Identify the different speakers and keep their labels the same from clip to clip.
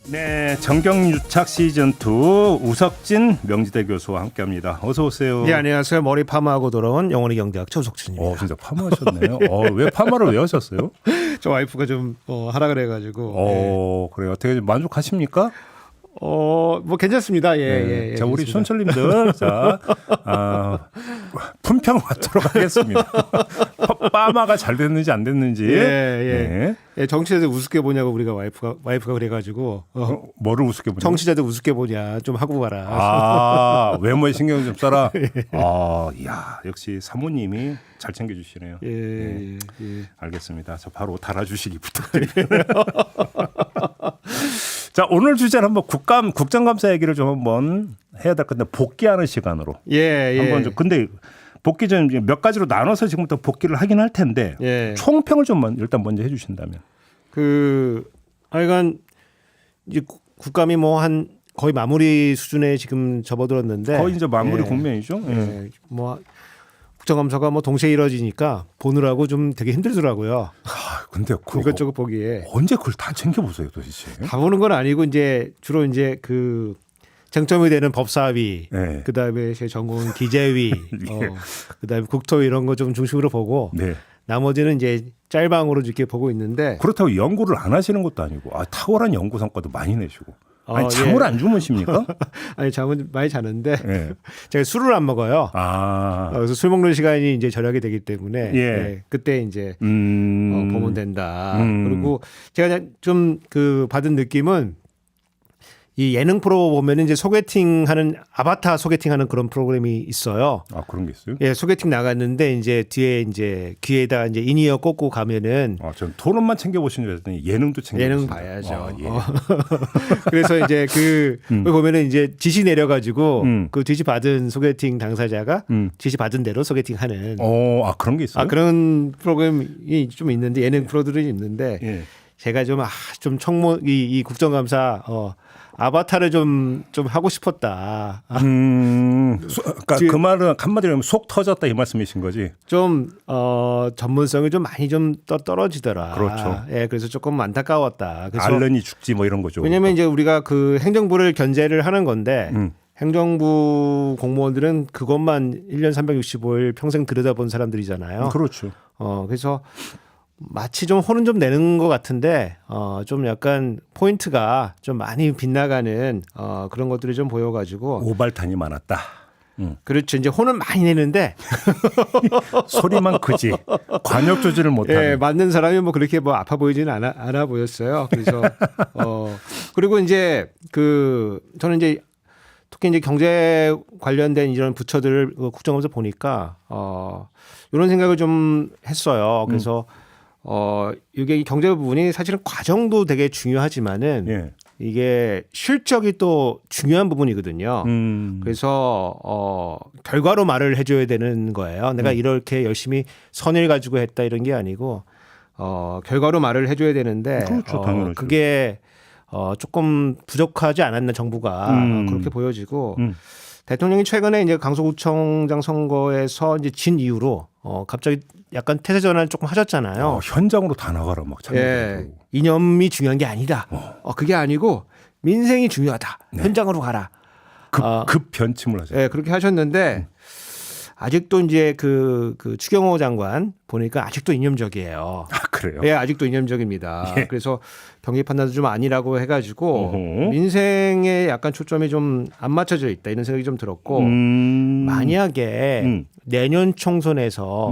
Speaker 1: 네, 정경유착 시즌2 우석진 명지대 교수와 함께합니다. 어서 오세요.
Speaker 2: 네, 안녕하세요. 머리 파마하고 돌아온 영원히 경제학 최우석진입니다.
Speaker 1: 진짜 파마하셨네요. 왜 파마를 왜 하셨어요?
Speaker 2: 저 와이프가 좀 하라 그래가지고.
Speaker 1: 그래요. 어떻게 만족하십니까?
Speaker 2: 뭐 괜찮습니다. 예.
Speaker 1: 자, 우리 촌철님들, 품평 받도록 하겠습니다. 파마가 잘 됐는지 안 됐는지.
Speaker 2: 예, 정치자들 우습게 보냐고 우리가 와이프가 그래가지고.
Speaker 1: 뭐를 우습게 보냐?
Speaker 2: 정치자들 우습게 보냐 좀 하고 가라.
Speaker 1: 외모에 신경 좀 써라. 이야, 역시 사모님이 잘 챙겨주시네요.
Speaker 2: 예.
Speaker 1: 알겠습니다. 저 바로 달아주시기 부탁드립니다. 자, 오늘 주제는 한번 국정감사 얘기를 좀 한번 해야 될 건데 복귀하는 시간으로. 한번 좀 근데 복귀 좀 몇 가지로 나눠서 지금부터 복귀를 하긴 할 텐데 총평을 좀 일단 먼저 해주신다면.
Speaker 2: 하여간 이제 국감이 뭐 한 거의 마무리 수준에 지금 접어들었는데
Speaker 1: 거의 이제 마무리 국면이죠.
Speaker 2: 뭐 국정감사가 뭐 동시에 이루어지니까 보느라고 좀 되게 힘들더라고요.
Speaker 1: 근데
Speaker 2: 이것저것 보기에
Speaker 1: 언제 그걸 다 챙겨보세요, 도대체?
Speaker 2: 다 보는 건 아니고 이제 주로 이제 그 쟁점이 되는 법사위, 그다음에 제 전공은 기재위, 그다음에 국토위 이런 거 좀 중심으로 보고 나머지는 이제 짤방으로 이렇게 보고 있는데
Speaker 1: 그렇다고 연구를 안 하시는 것도 아니고 탁월한 연구 성과도 많이 내시고. 아니 잠을 안 주무십니까?
Speaker 2: 아니 잠은 많이 자는데 제가 술을 안 먹어요. 그래서 술 먹는 시간이 이제 저녁이 되기 때문에 그때 이제 보면 된다. 그리고 제가 좀 받은 느낌은 이 예능 프로 보면은 이제 소개팅하는 아바타 소개팅하는 그런 프로그램이 있어요.
Speaker 1: 그런 게 있어요?
Speaker 2: 예, 소개팅 나갔는데 이제 뒤에 이제 귀에다 이제 인이어 꽂고 가면은
Speaker 1: 전 토론만 챙겨 보시는 줄 알았더니 예능도 챙겨.
Speaker 2: 예능 봐야죠. 그래서 이제 보면은 이제 지시 내려가지고 그 지시 받은 소개팅 당사자가 지시 받은 대로 소개팅하는.
Speaker 1: 그런 게 있어요?
Speaker 2: 그런 프로그램이 좀 있는데 예능 프로들이 있는데 제가 좀 이 국정감사 아바타를 좀 하고 싶었다.
Speaker 1: 그러니까 그 말은 한마디로 하면 속 터졌다 이 말씀이신 거지.
Speaker 2: 좀 전문성이 좀 많이 좀 떨어지더라.
Speaker 1: 그렇죠.
Speaker 2: 그래서 조금 안타까웠다. 그래서
Speaker 1: 알른이 죽지 뭐 이런 거죠.
Speaker 2: 왜냐하면 이제 우리가 그 행정부를 견제를 하는 건데 행정부 공무원들은 그것만 1년 365일 평생 들여다본 사람들이잖아요.
Speaker 1: 그렇죠.
Speaker 2: 그래서 마치 좀 혼은 좀 내는 것 같은데 좀 약간 포인트가 좀 많이 빗나가는 그런 것들이 좀 보여가지고
Speaker 1: 오발탄이 많았다.
Speaker 2: 그렇죠. 이제 혼은 많이 내는데
Speaker 1: 소리만 크지 관역 조절을 못하는.
Speaker 2: 맞는 사람이 뭐 그렇게 뭐 아파 보이지는 않아 보였어요. 그래서 그리고 이제 저는 이제 특히 이제 경제 관련된 이런 부처들을 국정감사 보니까 이런 생각을 좀 했어요. 그래서 이게 경제 부분이 사실은 과정도 되게 중요하지만은 이게 실적이 또 중요한 부분이거든요. 그래서 결과로 말을 해줘야 되는 거예요. 내가 이렇게 열심히 선을 가지고 했다 이런 게 아니고 결과로 말을 해줘야 되는데
Speaker 1: 그렇죠, 당연하죠.
Speaker 2: 그게 조금 부족하지 않았나 정부가 그렇게 보여지고 대통령이 최근에 이제 강서구청장 선거에서 이제 진 이후로 갑자기 약간 태세 전환을 조금 하셨잖아요.
Speaker 1: 현장으로 다 나가라 막.
Speaker 2: 이념이 중요한 게 아니다. 그게 아니고 민생이 중요하다. 현장으로 가라.
Speaker 1: 급 변침을 하죠.
Speaker 2: 그렇게 하셨는데 아직도 이제 그 추경호 장관 보니까 아직도 이념적이에요.
Speaker 1: 그래요?
Speaker 2: 아직도 이념적입니다. 그래서 경기 판단도 좀 아니라고 해가지고 민생에 약간 초점이 좀 안 맞춰져 있다 이런 생각이 좀 들었고 만약에 내년 총선에서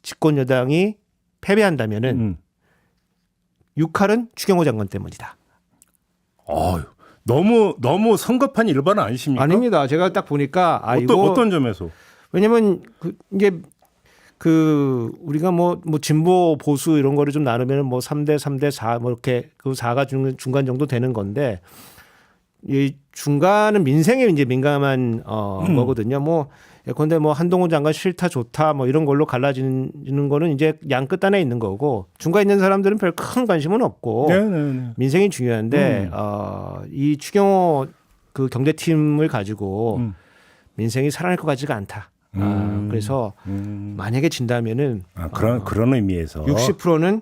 Speaker 2: 집권 여당이 패배한다면은 6할은 추경호 장관 때문이다.
Speaker 1: 너무 성급한 일반은 아니십니까?
Speaker 2: 아닙니다. 제가 딱 보니까
Speaker 1: 어떤 점에서?
Speaker 2: 왜냐면 이게 우리가 뭐 진보 보수 이런 거를 좀 나누면 뭐 3대 3대 4 뭐 이렇게 그 4가 중간 정도 되는 건데 이 중간은 민생에 이제 민감한 거거든요. 뭐 예컨대 뭐 한동훈 장관 싫다 좋다 뭐 이런 걸로 갈라지는 거는 이제 양 끝단에 있는 거고 중간에 있는 사람들은 별 큰 관심은 없고 민생이 중요한데 이 추경호 그 경제팀을 가지고 민생이 살아날 것 같지가 않다. 그래서 만약에 진다면은
Speaker 1: 그런 의미에서
Speaker 2: 60%는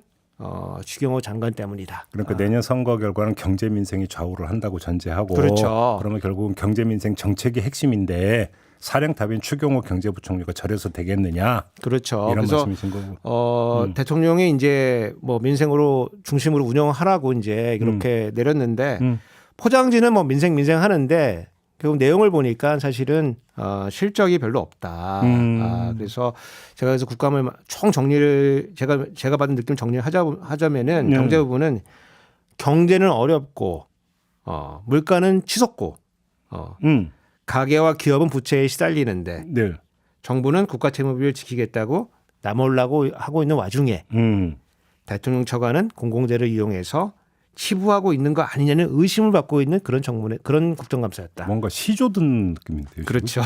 Speaker 2: 추경호 장관 때문이다.
Speaker 1: 그러니까 내년 선거 결과는 경제 민생이 좌우를 한다고 전제하고
Speaker 2: 그렇죠.
Speaker 1: 그러면 결국은 경제 민생 정책이 핵심인데 사령탑인 추경호 경제부총리가 저래서 되겠느냐?
Speaker 2: 그렇죠.
Speaker 1: 이런
Speaker 2: 그래서
Speaker 1: 말씀이신 거고.
Speaker 2: 대통령이 이제 뭐 민생으로 중심으로 운영하라고 이제 이렇게 내렸는데 포장지는 뭐 민생 하는데 결국 내용을 보니까 사실은 실적이 별로 없다. 그래서 제가 그래서 국감을 총 정리를 제가 받은 느낌 정리를 하자면은 경제 부분은 경제는 어렵고 물가는 치솟고 가계와 기업은 부채에 시달리는데
Speaker 1: 네.
Speaker 2: 정부는 국가 채무비를 지키겠다고 나몰라고 하고 있는 와중에 대통령 처가는 공공재를 이용해서 치부하고 있는 거 아니냐는 의심을 받고 있는 그런 정문의 그런 국정감사였다.
Speaker 1: 뭔가 시조든 느낌인데요.
Speaker 2: 그렇죠.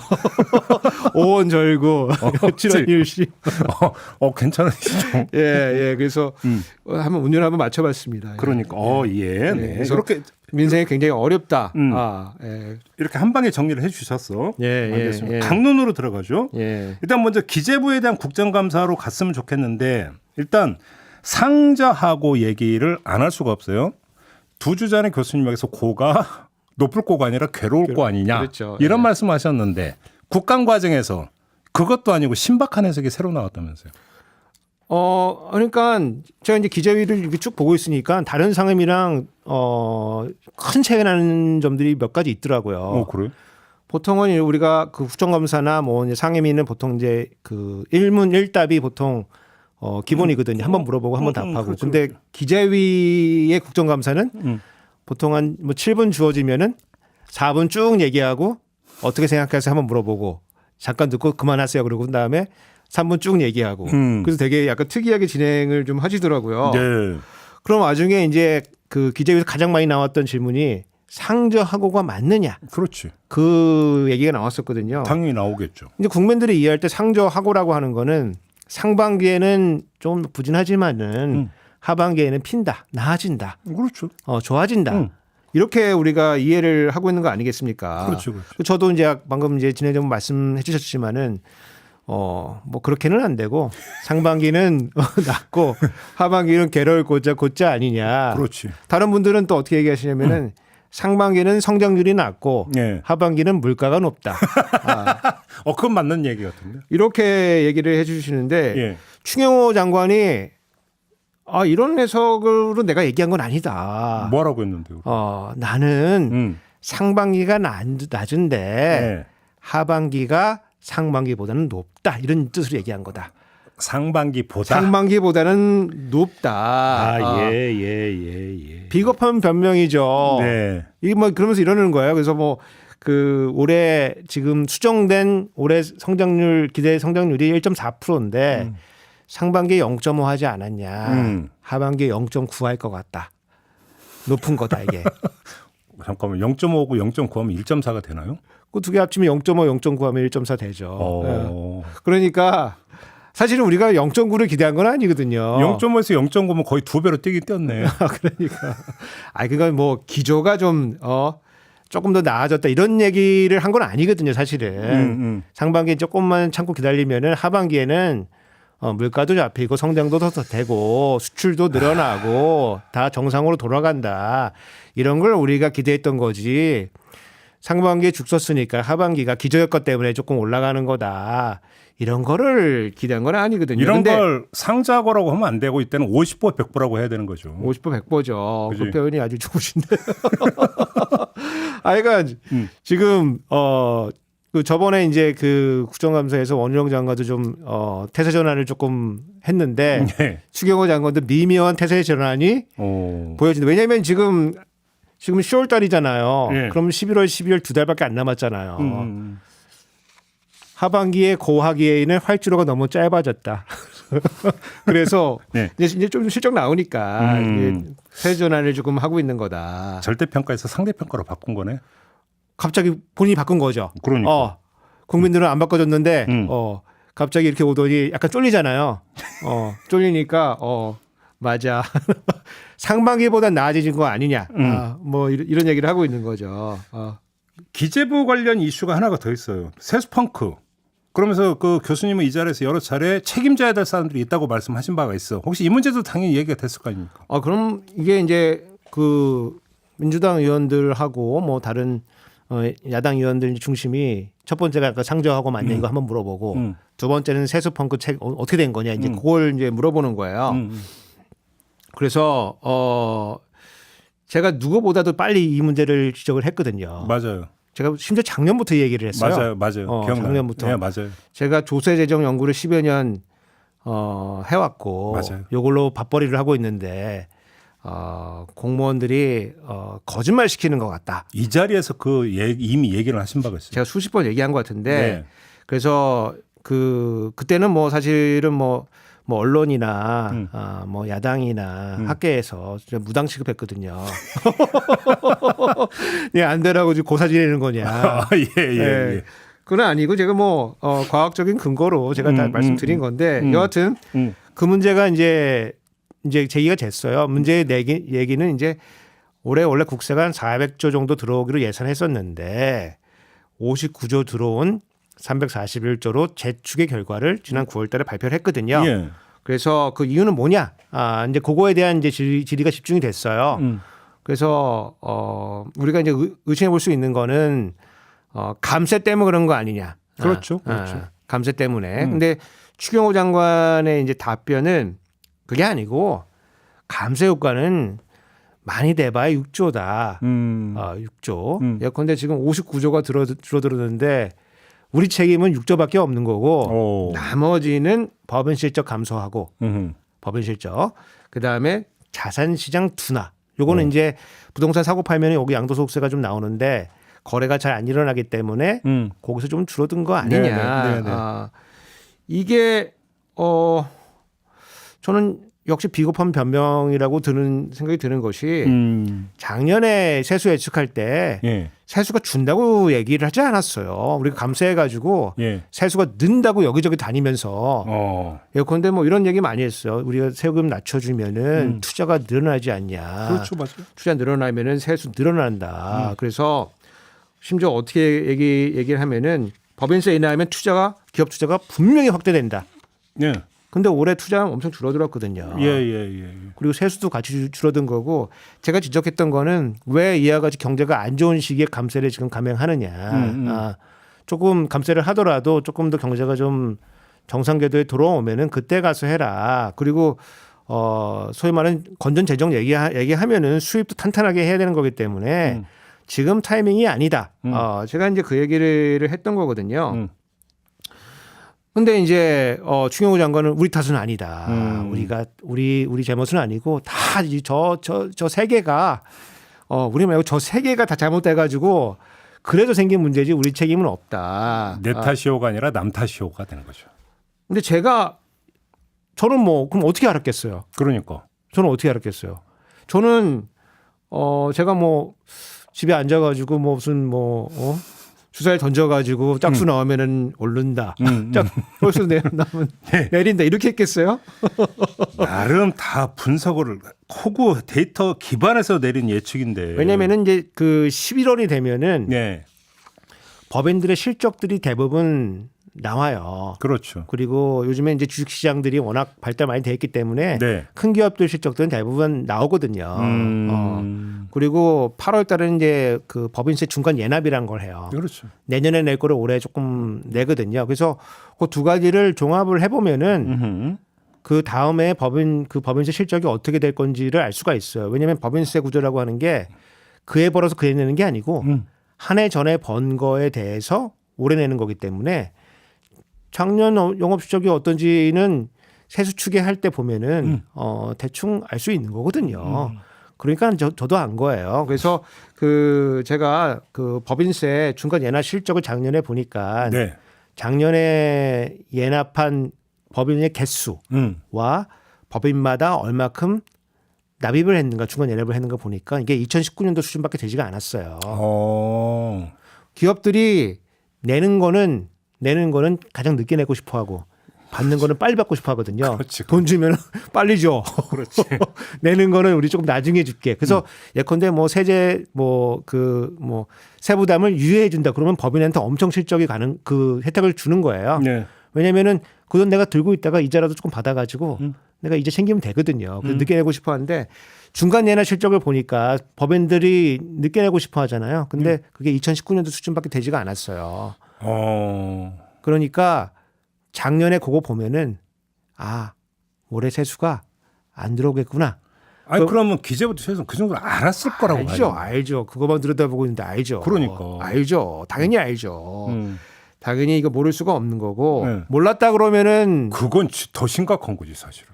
Speaker 2: 오원절고 칠원일시.
Speaker 1: 괜찮은 시조.
Speaker 2: 예. 그래서 한번 운율 한번 맞춰봤습니다.
Speaker 1: 그러니까 예. 네.
Speaker 2: 그래서
Speaker 1: 이렇게
Speaker 2: 민생이 굉장히 어렵다.
Speaker 1: 이렇게 한 방에 정리를 해주셨어. 알겠습니다.
Speaker 2: 예.
Speaker 1: 강론으로 들어가죠.
Speaker 2: 예.
Speaker 1: 일단 먼저 기재부에 대한 국정감사로 갔으면 좋겠는데 일단 상저하고 얘기를 안 할 수가 없어요. 두 주전에 교수님에게서 고가 높을 고가 아니라 괴로울 고 아니냐
Speaker 2: 그렇죠.
Speaker 1: 이런 말씀하셨는데 국감 과정에서 그것도 아니고 신박한 해석이 새로 나왔다면서요.
Speaker 2: 그러니까 제가 이제 기재위를 이렇게 쭉 보고 있으니까 다른 상임이랑 큰 차이가 나는 점들이 몇 가지 있더라고요.
Speaker 1: 그래요?
Speaker 2: 보통은 우리가 그 국정감사나 뭐 이제 상임위는 보통 이제 그 일문 일답이 보통 기본이거든요. 한번 물어보고 한번 답하고.
Speaker 1: 그렇죠.
Speaker 2: 근데 기재위의 국정감사는 보통 한 뭐 7분 주어지면은 4분 쭉 얘기하고 어떻게 생각해서 한번 물어보고 잠깐 듣고 그만하세요. 그러고 그다음에 3분 쭉 얘기하고. 그래서 되게 약간 특이하게 진행을 좀 하시더라고요.
Speaker 1: 네.
Speaker 2: 그럼 와중에 이제 그 기재위에서 가장 많이 나왔던 질문이 상저하고가 맞느냐?
Speaker 1: 그렇지.
Speaker 2: 그 얘기가 나왔었거든요.
Speaker 1: 당연히 나오겠죠.
Speaker 2: 이제 국민들이 이해할 때 상저하고라고 하는 거는 상반기에는 좀 부진하지만은 하반기에는 핀다, 나아진다,
Speaker 1: 그렇죠.
Speaker 2: 좋아진다. 이렇게 우리가 이해를 하고 있는 거 아니겠습니까?
Speaker 1: 그렇죠.
Speaker 2: 저도 이제 방금 이제 진행자분 말씀해 주셨지만은 뭐 그렇게는 안 되고 상반기는 낮고 하반기는 괴로울 고자 아니냐.
Speaker 1: 그렇지.
Speaker 2: 다른 분들은 또 어떻게 얘기하시냐면은 상반기는 성장률이 낮고 하반기는 물가가 높다.
Speaker 1: 그건 맞는 얘기 같은데.
Speaker 2: 이렇게 얘기를 해주시는데 추경호 장관이 이런 해석으로 내가 얘기한 건 아니다.
Speaker 1: 뭐라고 했는데요?
Speaker 2: 나는 상반기가 낮은데 하반기가 상반기보다는 높다. 이런 뜻으로 얘기한 거다. 상반기보다는 높다.
Speaker 1: 예.
Speaker 2: 비겁한 변명이죠.
Speaker 1: 네.
Speaker 2: 이게 뭐 그러면서 이러는 거예요. 그래서 뭐 그 올해 지금 수정된 올해 성장률 기대 성장률이 1.4%인데 상반기에 0.5 하지 않았냐. 하반기에 0.9 할 것 같다. 높은 거다 이게.
Speaker 1: 잠깐만 0.5고 0.9 하면 1.4가 되나요?
Speaker 2: 그 두 개 합치면 0.5, 0.9 하면 1.4 되죠. 그러니까 사실은 우리가 0.9를 기대한 건 아니거든요.
Speaker 1: 0.5에서 0.9면 거의 두 배로 뛰었네.
Speaker 2: 그러니까. 그건 뭐 기조가 좀 조금 더 나아졌다 이런 얘기를 한 건 아니거든요, 사실은. 상반기에 조금만 참고 기다리면은 하반기에는 물가도 잡히고 성장도 더 되고 수출도 늘어나고 다 정상으로 돌아간다. 이런 걸 우리가 기대했던 거지. 상반기에 죽 썼으니까 하반기가 기저효과 때문에 조금 올라가는 거다. 이런 거를 기대한 건 아니거든요.
Speaker 1: 이런 걸 상자거라고 하면 안 되고 이때는 50보 100보라고 해야 되는 거죠.
Speaker 2: 50보 100보죠. 그 표현이 아주 좋으신데. 그러니까 지금 그 저번에 이제 그 국정감사에서 원희룡 장관도 좀 태세 전환을 조금 했는데 추경호 장관도 미묘한 태세 전환이 보여진다. 왜냐하면 지금 10월 달이잖아요. 그럼 11월, 12월 두 달밖에 안 남았잖아요. 하반기에 고하기에는 활주로가 너무 짧아졌다. 그래서 이제 좀 실적 나오니까 태세 전환을 조금 하고 있는 거다.
Speaker 1: 절대평가에서 상대평가로 바꾼 거네.
Speaker 2: 갑자기 본인이 바꾼 거죠.
Speaker 1: 그러니까.
Speaker 2: 국민들은 안 바꿔줬는데 갑자기 이렇게 오더니 약간 쫄리잖아요. 쫄리니까 맞아. 상반기보다 나아진 거 아니냐. 뭐 이런 얘기를 하고 있는 거죠.
Speaker 1: 기재부 관련 이슈가 하나가 더 있어요. 세수펑크. 그러면서 그 교수님은 이 자리에서 여러 차례 책임져야 될 사람들이 있다고 말씀하신 바가 있어. 혹시 이 문제도 당연히 얘기가 됐을 거 아닙니까?
Speaker 2: 그럼 이게 이제 그 민주당 의원들하고 뭐 다른 야당 의원들 중심이 첫 번째가 아까 상저하고 맞냐 이거 한번 물어보고 두 번째는 세수 펑크 책 어떻게 된 거냐 이제 그걸 이제 물어보는 거예요. 그래서 제가 누구보다도 빨리 이 문제를 지적을 했거든요.
Speaker 1: 맞아요.
Speaker 2: 제가 심지어 작년부터 얘기를 했어요.
Speaker 1: 맞아요. 기억나요.
Speaker 2: 작년부터.
Speaker 1: 네, 맞아요.
Speaker 2: 제가 조세재정 연구를 10여 년 해왔고
Speaker 1: 맞아요.
Speaker 2: 이걸로 밥벌이를 하고 있는데 공무원들이 거짓말 시키는 것 같다.
Speaker 1: 이 자리에서 이미 얘기를 하신 바가 있어요.
Speaker 2: 제가 수십 번 얘기한 것 같은데
Speaker 1: 네.
Speaker 2: 그래서 그때는 뭐 사실은 뭐 언론이나 뭐 야당이나 학계에서 진짜 무당 취급했거든요. 네, 안 되라고 지금 고사 지내는 거냐.
Speaker 1: 예.
Speaker 2: 그건 아니고 제가 뭐 과학적인 근거로 제가 다 말씀드린 건데 여하튼 그 문제가 이제 제기가 됐어요. 문제의 얘기는 이제 올해 원래 국세가 한 400조 정도 들어오기로 예상했었는데 59조 들어온 341조로 재축의 결과를 지난 9월 달에 발표를 했거든요.
Speaker 1: 예.
Speaker 2: 그래서 그 이유는 뭐냐? 이제 그거에 대한 이제 질의가 집중이 됐어요. 그래서 우리가 이제 의심해 볼 수 있는 거는 감세 때문에 그런 거 아니냐.
Speaker 1: 그렇죠.
Speaker 2: 감세 때문에. 근데 추경호 장관의 이제 답변은 그게 아니고 감세 효과는 많이 돼봐야 6조다. 6조. 예컨대 지금 59조가 줄어들었는데 우리 책임은 6조밖에 없는 거고 나머지는 법인 실적 감소하고 법인 실적 그다음에 자산 시장 둔화. 요거는 이제 부동산 사고 팔면 여기 양도소득세가 좀 나오는데 거래가 잘 안 일어나기 때문에 거기서 좀 줄어든 거 아니냐.
Speaker 1: 네네.
Speaker 2: 이게 저는 역시 비겁한 변명이라고 생각이 드는 것이 작년에 세수 예측할 때 세수가 준다고 얘기를 하지 않았어요. 우리가 감세해가지고 세수가 는다고 여기저기 다니면서 예컨대 뭐 이런 얘기 많이 했어요. 우리가 세금 낮춰주면은 투자가 늘어나지 않냐.
Speaker 1: 그렇죠, 맞아요.
Speaker 2: 투자 늘어나면은 세수 늘어난다. 그래서 심지어 어떻게 얘기를 하면은 법인세 인하하면 기업 투자가 분명히 확대된다.
Speaker 1: 예.
Speaker 2: 근데 올해 투자는 엄청 줄어들었거든요.
Speaker 1: 예.
Speaker 2: 그리고 세수도 같이 줄어든 거고 제가 지적했던 거는 왜 이와 같이 경제가 안 좋은 시기에 감세를 지금 감행하느냐. 조금 감세를 하더라도 조금 더 경제가 좀 정상 궤도에 돌아오면은 그때 가서 해라. 그리고 소위 말하는 건전 재정 얘기하면은 수입도 탄탄하게 해야 되는 거기 때문에 지금 타이밍이 아니다. 제가 이제 그 얘기를 했던 거거든요. 근데 이제 추경호 장관은 우리 탓은 아니다. 우리 잘못은 아니고 다 저 세 개가 우리 말고 저 세 개가 다 잘못돼가지고 그래서 생긴 문제지 우리 책임은 없다.
Speaker 1: 내 탓이오가 아니라 남 탓이오가 되는 거죠.
Speaker 2: 근데 저는 뭐 그럼 어떻게 알았겠어요?
Speaker 1: 그러니까.
Speaker 2: 저는 어떻게 알았겠어요? 저는 제가 뭐 집에 앉아가지고 뭐 무슨 주사를 던져가지고 짝수 나오면은 오른다. 벌써 나오면 내린다. 이렇게 했겠어요?
Speaker 1: 나름 다 분석을 하고 데이터 기반해서 내린 예측인데.
Speaker 2: 왜냐면은 이제 그 11월이 되면은 법인들의 실적들이 대부분 나와요.
Speaker 1: 그렇죠.
Speaker 2: 그리고 요즘에 이제 주식시장들이 워낙 발달 많이 돼 있기 때문에 큰 기업들 실적들은 대부분 나오거든요. 그리고 8월 달에는 이제 그 법인세 중간 예납이라는 걸 해요.
Speaker 1: 그렇죠.
Speaker 2: 내년에 낼 거를 올해 조금 내거든요. 그래서 그 두 가지를 종합을 해보면은 그 다음에 법인세 실적이 어떻게 될 건지를 알 수가 있어요. 왜냐하면 법인세 구조라고 하는 게 그해 벌어서 그해 내는 게 아니고 한 해 전에 번 거에 대해서 올해 내는 거기 때문에 작년 영업 실적이 어떤지는 세수 추계할 때 보면은 대충 알 수 있는 거거든요. 그러니까 저도 안 거예요. 그래서 제가 그 법인세 중간 예납 실적을 작년에 보니까 작년에 예납한 법인의 개수와 법인마다 얼마큼 납입을 했는가 중간 예납을 했는가 보니까 이게 2019년도 수준밖에 되지가 않았어요. 기업들이 내는 거는 가장 늦게 내고 싶어하고 받는 거는 빨리 받고 싶어 하거든요.
Speaker 1: 그렇지.
Speaker 2: 돈 주면 빨리 줘.
Speaker 1: 그렇지.
Speaker 2: 내는 거는 우리 조금 나중에 줄게. 그래서 예컨대 뭐 세제 뭐 세부담을 유예해 준다. 그러면 법인한테 엄청 실적이 가는 그 혜택을 주는 거예요.
Speaker 1: 네.
Speaker 2: 왜냐면은 그 돈 내가 들고 있다가 이자라도 조금 받아가지고 내가 이제 챙기면 되거든요. 그래서 늦게 내고 싶어 하는데 중간 예나 실적을 보니까 법인들이 늦게 내고 싶어 하잖아요. 근데 그게 2019년도 수준밖에 되지가 않았어요. 그러니까 작년에 그거 보면은 올해 세수가 안 들어오겠구나.
Speaker 1: 아니 그러면 기재부도 최소 그 정도는 알았을 거라고
Speaker 2: 알죠,
Speaker 1: 봐요.
Speaker 2: 알죠. 그거만 들여다보고 있는데 알죠.
Speaker 1: 그러니까.
Speaker 2: 알죠. 당연히 알죠. 당연히 이거 모를 수가 없는 거고
Speaker 1: 네.
Speaker 2: 몰랐다 그러면은
Speaker 1: 그건 더 심각한 거지 사실은.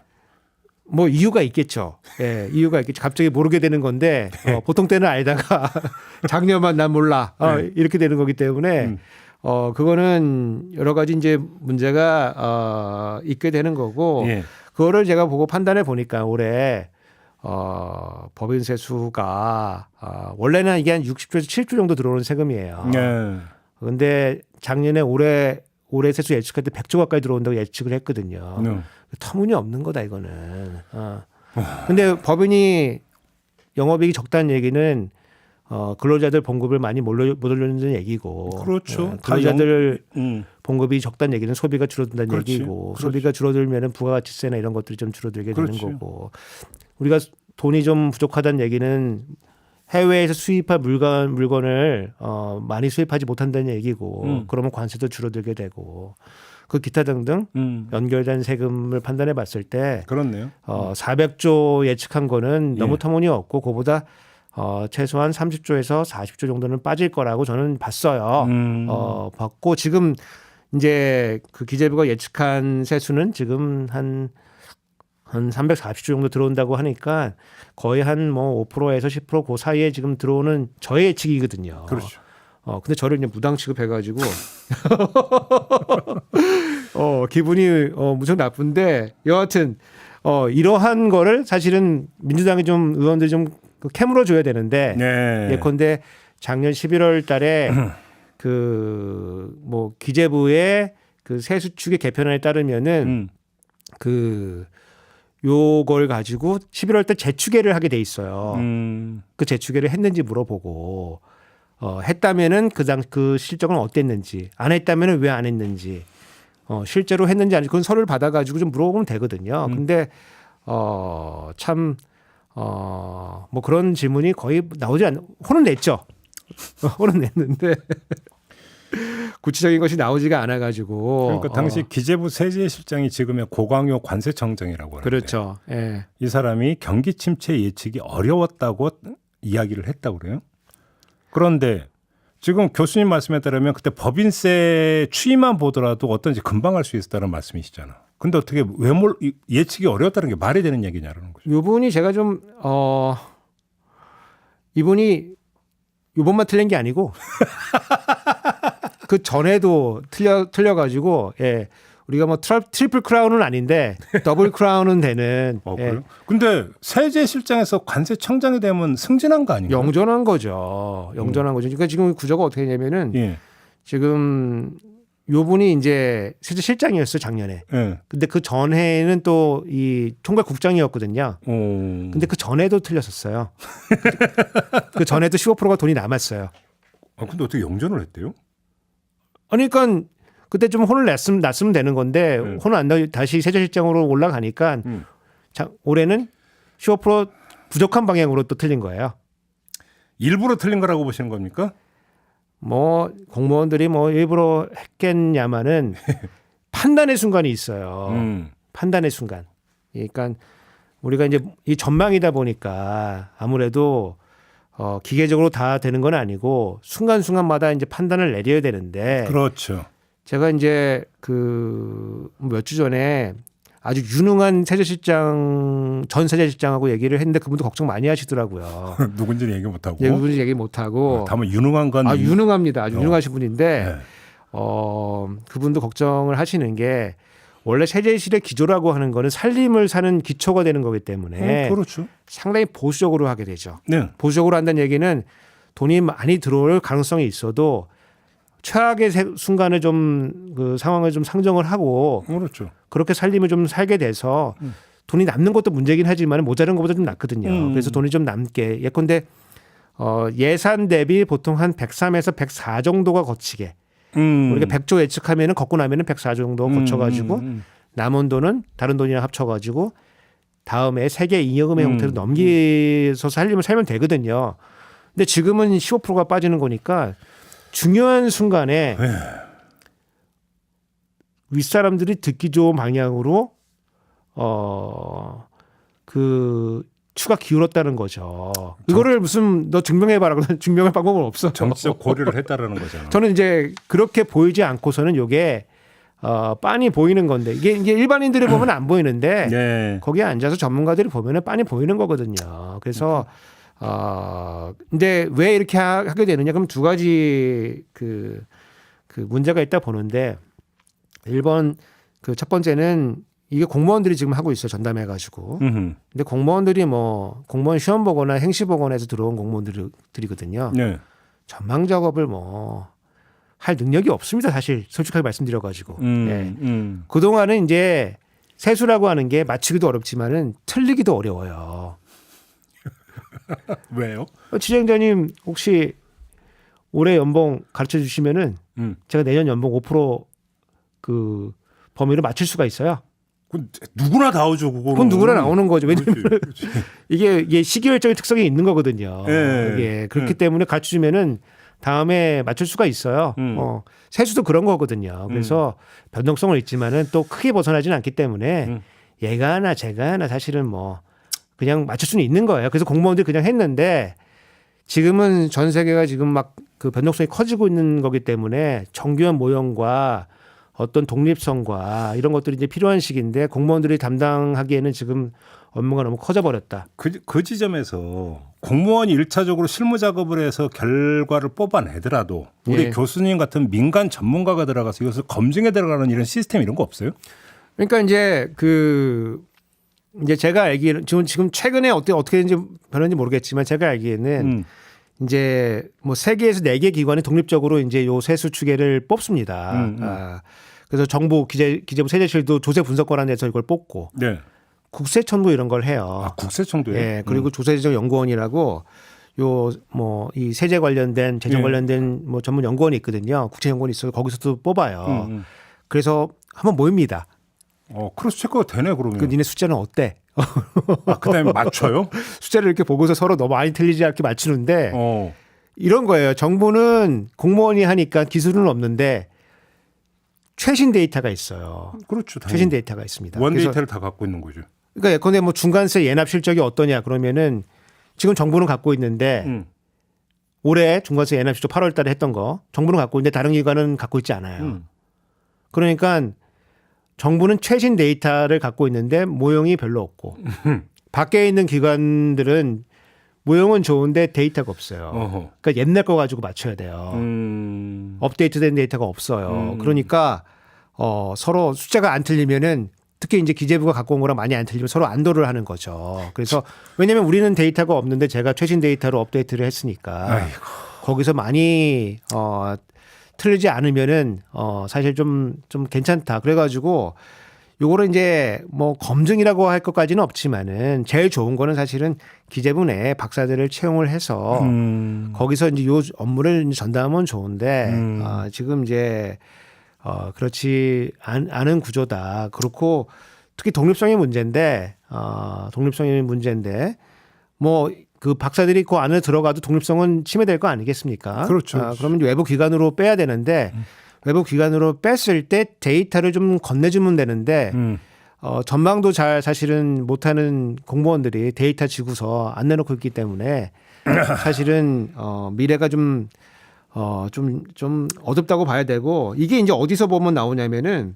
Speaker 2: 뭐 이유가 있겠죠. 예, 이유가 있겠죠. 갑자기 모르게 되는 건데 보통 때는 알다가 작년만 난 몰라 이렇게 되는 거기 때문에 그거는 여러 가지 이제 문제가 있게 되는 거고
Speaker 1: 예.
Speaker 2: 그거를 제가 보고 판단해 보니까 올해 법인 세수가 원래는 이게 한 60조에서 7조 정도 들어오는 세금이에요.
Speaker 1: 네.
Speaker 2: 그런데 작년에 올해 세수 예측할 때 100조 가까이 들어온다고 예측을 했거든요. 터무니없는 거다 이거는. 근데 법인이 영업이익이 적다는 얘기는 근로자들 봉급을 많이 못 올려준다는 얘기고.
Speaker 1: 그렇죠.
Speaker 2: 근로자들 봉급이 적다는 얘기는 소비가 줄어든다는
Speaker 1: 그렇지.
Speaker 2: 얘기고.
Speaker 1: 그렇지.
Speaker 2: 소비가 줄어들면은 부가가치세나 이런 것들이 좀 줄어들게
Speaker 1: 그렇지.
Speaker 2: 되는 거고. 우리가 돈이 좀 부족하다는 얘기는 해외에서 수입할 물건을 많이 수입하지 못한다는 얘기고. 그러면 관세도 줄어들게 되고. 그 기타 등등 연결된 세금을 판단해 봤을 때
Speaker 1: 그렇네요.
Speaker 2: 400조 예측한 거는 너무
Speaker 1: 예.
Speaker 2: 터무니없고 그보다 최소한 30조에서 40조 정도는 빠질 거라고 저는 봤어요. 봤고 지금 이제 그 기재부가 예측한 세수는 지금 한 340조 정도 들어온다고 하니까 거의 한 뭐 5%에서 10% 그 사이에 지금 들어오는 저의 예측이거든요.
Speaker 1: 그렇죠.
Speaker 2: 근데 저를 이제 무당 취급해가지고 기분이 무척 나쁜데 여하튼 이러한 거를 사실은 민주당이 좀 의원들이 좀 캐물어 줘야 되는데
Speaker 1: 네.
Speaker 2: 예컨대 작년 11월 달에 그 뭐 기재부의 그 세수축의 개편안에 따르면은 그 요걸 가지고 11월 때 재추계를 하게 돼 있어요. 그 재추계를 했는지 물어보고 했다면은 그 실적은 어땠는지, 안 했다면은 왜 안 했는지, 실제로 했는지 아닌지 그건 서류를 받아가지고 좀 물어보면 되거든요. 근데 참 뭐 그런 질문이 거의 나오지 혼은 냈죠. 혼은 냈는데 구체적인 것이 나오지가 않아가지고.
Speaker 1: 그러니까 당시 기재부 세제실장이 지금의 고광요 관세청장이라고 하는데
Speaker 2: 그렇죠. 예.
Speaker 1: 이 사람이 경기 침체 예측이 어려웠다고 이야기를 했다고 그래요. 그런데 지금 교수님 말씀에 따르면 그때 법인세 추이만 보더라도 어떤지 금방 알 수 있었다는 말씀이시잖아. 근데 어떻게 예측이 어려웠다는 게 말이 되는 얘기냐라는 거죠.
Speaker 2: 이분이 제가 좀 이분이 이번만 틀린 게 아니고 그 전에도 틀려가지고 우리가 뭐 트리플 크라운은 아닌데 더블 크라운은 되는.
Speaker 1: 그래요? 근데 세제실장에서 관세청장이 되면 승진한 거 아닌가요?
Speaker 2: 영전한 거죠. 영전한 거죠. 그러니까 지금 구조가 어떻게 되냐면은
Speaker 1: 예.
Speaker 2: 지금 요분이 이제 세제실장이었어요 작년에.
Speaker 1: 예.
Speaker 2: 근데 그 전해에는 또 이 총괄국장이었거든요. 근데 그 전에도 틀렸었어요. 그 전에도 15%가 돈이 남았어요.
Speaker 1: 근데 어떻게 영전을 했대요?
Speaker 2: 그러니까 그때 좀 혼을 났으면 되는 건데 혼을 안 나고 다시 세제실장으로 올라가니까 올해는 15% 부족한 방향으로 또 틀린 거예요.
Speaker 1: 일부러 틀린 거라고 보시는 겁니까?
Speaker 2: 뭐 공무원들이 뭐 일부러 했겠냐마는 판단의 순간이 있어요. 판단의 순간. 그러니까 우리가 이제 이 전망이다 보니까 아무래도 기계적으로 다 되는 건 아니고 순간순간마다 이제 판단을 내려야 되는데.
Speaker 1: 그렇죠.
Speaker 2: 제가 이제 그 몇 주 전에 아주 유능한 전 세제실장하고 얘기를 했는데 그분도 걱정 많이 하시더라고요.
Speaker 1: 누군지는 얘기 못 하고.
Speaker 2: 누군지 얘기 못 하고.
Speaker 1: 다만 유능한 건.
Speaker 2: 유능합니다. 아주 유능하신 분인데
Speaker 1: 네.
Speaker 2: 그분도 걱정을 하시는 게 원래 세제실의 기조라고 하는 거는 살림을 사는 기초가 되는 거기 때문에
Speaker 1: 그렇죠.
Speaker 2: 상당히 보수적으로 하게 되죠.
Speaker 1: 네.
Speaker 2: 보수적으로 한다는 얘기는 돈이 많이 들어올 가능성이 있어도 최악의 순간에 좀 그 상황을 좀 상정을 하고
Speaker 1: 그렇죠.
Speaker 2: 그렇게 살림을 좀 살게 돼서 돈이 남는 것도 문제긴 하지만 모자란 것보다 좀 낫거든요. 그래서 돈이 좀 남게 예컨대 예산 대비 보통 한 103에서 104 정도가 거치게 우리가 100조 예측하면은 걷고 나면은 104 정도 거쳐가지고 남은 돈은 다른 돈이랑 합쳐가지고 다음에 세계 잉여금의 형태로 넘기서 살림을 살면 되거든요. 근데 지금은 15%가 빠지는 거니까 중요한 순간에 윗사람들이 듣기 좋은 방향으로 그 추가 기울었다는 거죠. 이거를 무슨 너 증명해봐라. 증명할 방법은 없어.
Speaker 1: 정치적 고려를 했다라는 거잖아.
Speaker 2: 저는 이제 그렇게 보이지 않고서는 요게 빤히 보이는 건데 이게 일반인들이 보면 안 보이는데
Speaker 1: 네.
Speaker 2: 거기에 앉아서 전문가들이 보면은 빤히 보이는 거거든요. 그래서 근데 왜 이렇게 하게 되느냐? 그럼 두 가지 그 문제가 있다 보는데 1번 그 첫 번째는 이게 공무원들이 지금 하고 있어요. 전담해가지고. 근데 공무원들이 뭐 공무원 시험 보거나 행시 보거나해서 들어온 공무원들이거든요.
Speaker 1: 네.
Speaker 2: 전망 작업을 뭐 할 능력이 없습니다. 사실 솔직하게 말씀드려가지고. 네. 그동안은 이제 세수라고 하는 게 맞히기도 어렵지만은 틀리기도 어려워요.
Speaker 1: 왜요?
Speaker 2: 지정자님 혹시 올해 연봉 가르쳐 주시면은 제가 내년 연봉 5%그 범위를 맞출 수가 있어요.
Speaker 1: 그건 누구나 다 오죠, 그거는.
Speaker 2: 그건 누구나 나오는 거죠. 왜냐면
Speaker 1: 그렇지.
Speaker 2: 이게 시기열적인 특성이 있는 거거든요.
Speaker 1: 네.
Speaker 2: 이게 그렇기 때문에 가르쳐 주면은 다음에 맞출 수가 있어요. 세수도 그런 거거든요. 그래서 변동성은 있지만은 또 크게 벗어나지는 않기 때문에 얘가 하나 제가 하나 사실은 뭐 그냥 맞출 수는 있는 거예요. 그래서 공무원들이 그냥 했는데 지금은 전 세계가 지금 막 그 변동성이 커지고 있는 거기 때문에 정교한 모형과 어떤 독립성과 이런 것들이 이제 필요한 시기인데 공무원들이 담당하기에는 지금 업무가 너무 커져버렸다.
Speaker 1: 그 지점에서 공무원이 1차적으로 실무 작업을 해서 결과를 뽑아내더라도 우리
Speaker 2: 예.
Speaker 1: 교수님 같은 민간 전문가가 들어가서 이것을 검증해 들어가는 이런 시스템 이런 거 없어요?
Speaker 2: 그러니까 이제 이제 제가 알기에는 지금 최근에 어떻게 변했는지 모르겠지만 제가 알기에는 이제 뭐 세계에서 4개 기관이 독립적으로 이제 요 세수 추계를 뽑습니다. 그래서 정부 기재부 세제실도 조세 분석권한에서 이걸 뽑고
Speaker 1: 네.
Speaker 2: 국세청도 이런 걸 해요.
Speaker 1: 아, 국세청도요?
Speaker 2: 예. 그리고 조세재정연구원이라고 요 뭐 이 세제 관련된 재정 관련된 뭐 전문 연구원이 있거든요. 국세연구원이 있어서 거기서도 뽑아요. 그래서 한번 모입니다.
Speaker 1: 크로스 체크가 되네 그러면.
Speaker 2: 그 니네 숫자는 어때?
Speaker 1: 그다음에 맞춰요?
Speaker 2: 숫자를 이렇게 보고서 서로 너무 많이 틀리지 않게 맞추는데 이런 거예요. 정부는 공무원이 하니까 기술은 없는데 최신 데이터가 있어요.
Speaker 1: 그렇죠. 당연히.
Speaker 2: 최신 데이터가 있습니다.
Speaker 1: 원 데이터를 다 갖고 있는 거죠.
Speaker 2: 그러니까 예컨대 뭐 중간세 예납 실적이 어떠냐 그러면은 지금 정부는 갖고 있는데 올해 중간세 예납 실적 8월 달에 했던 거 정부는 갖고 있는데 다른 기관은 갖고 있지 않아요. 그러니까 정부는 최신 데이터를 갖고 있는데 모형이 별로 없고 밖에 있는 기관들은 모형은 좋은데 데이터가 없어요. 그러니까 옛날 거 가지고 맞춰야 돼요. 업데이트된 데이터가 없어요. 그러니까 서로 숫자가 안 틀리면은 특히 이제 기재부가 갖고 온 거랑 많이 안 틀리면 서로 안도를 하는 거죠. 그래서 왜냐하면 우리는 데이터가 없는데 제가 최신 데이터로 업데이트를 했으니까
Speaker 1: 아이고.
Speaker 2: 거기서 많이 틀리지 않으면은 사실 좀 괜찮다. 그래가지고 요거를 이제 뭐 검증이라고 할 것까지는 없지만은 제일 좋은 거는 사실은 기재부 내에 박사들을 채용을 해서 거기서 이제 요 업무를 이제 전담하면 좋은데 지금 이제 그렇지 않은 구조다. 그렇고 특히 독립성의 문제인데 뭐 그 박사들이 그 안에 들어가도 독립성은 침해될 거 아니겠습니까?
Speaker 1: 그렇죠.
Speaker 2: 그러면 외부 기관으로 빼야 되는데 외부 기관으로 뺐을 때 데이터를 좀 건네주면 되는데 전망도 잘 사실은 못하는 공무원들이 데이터 지고서 안 내놓고 있기 때문에 사실은 미래가 좀 어둡다고 봐야 되고 이게 이제 어디서 보면 나오냐면은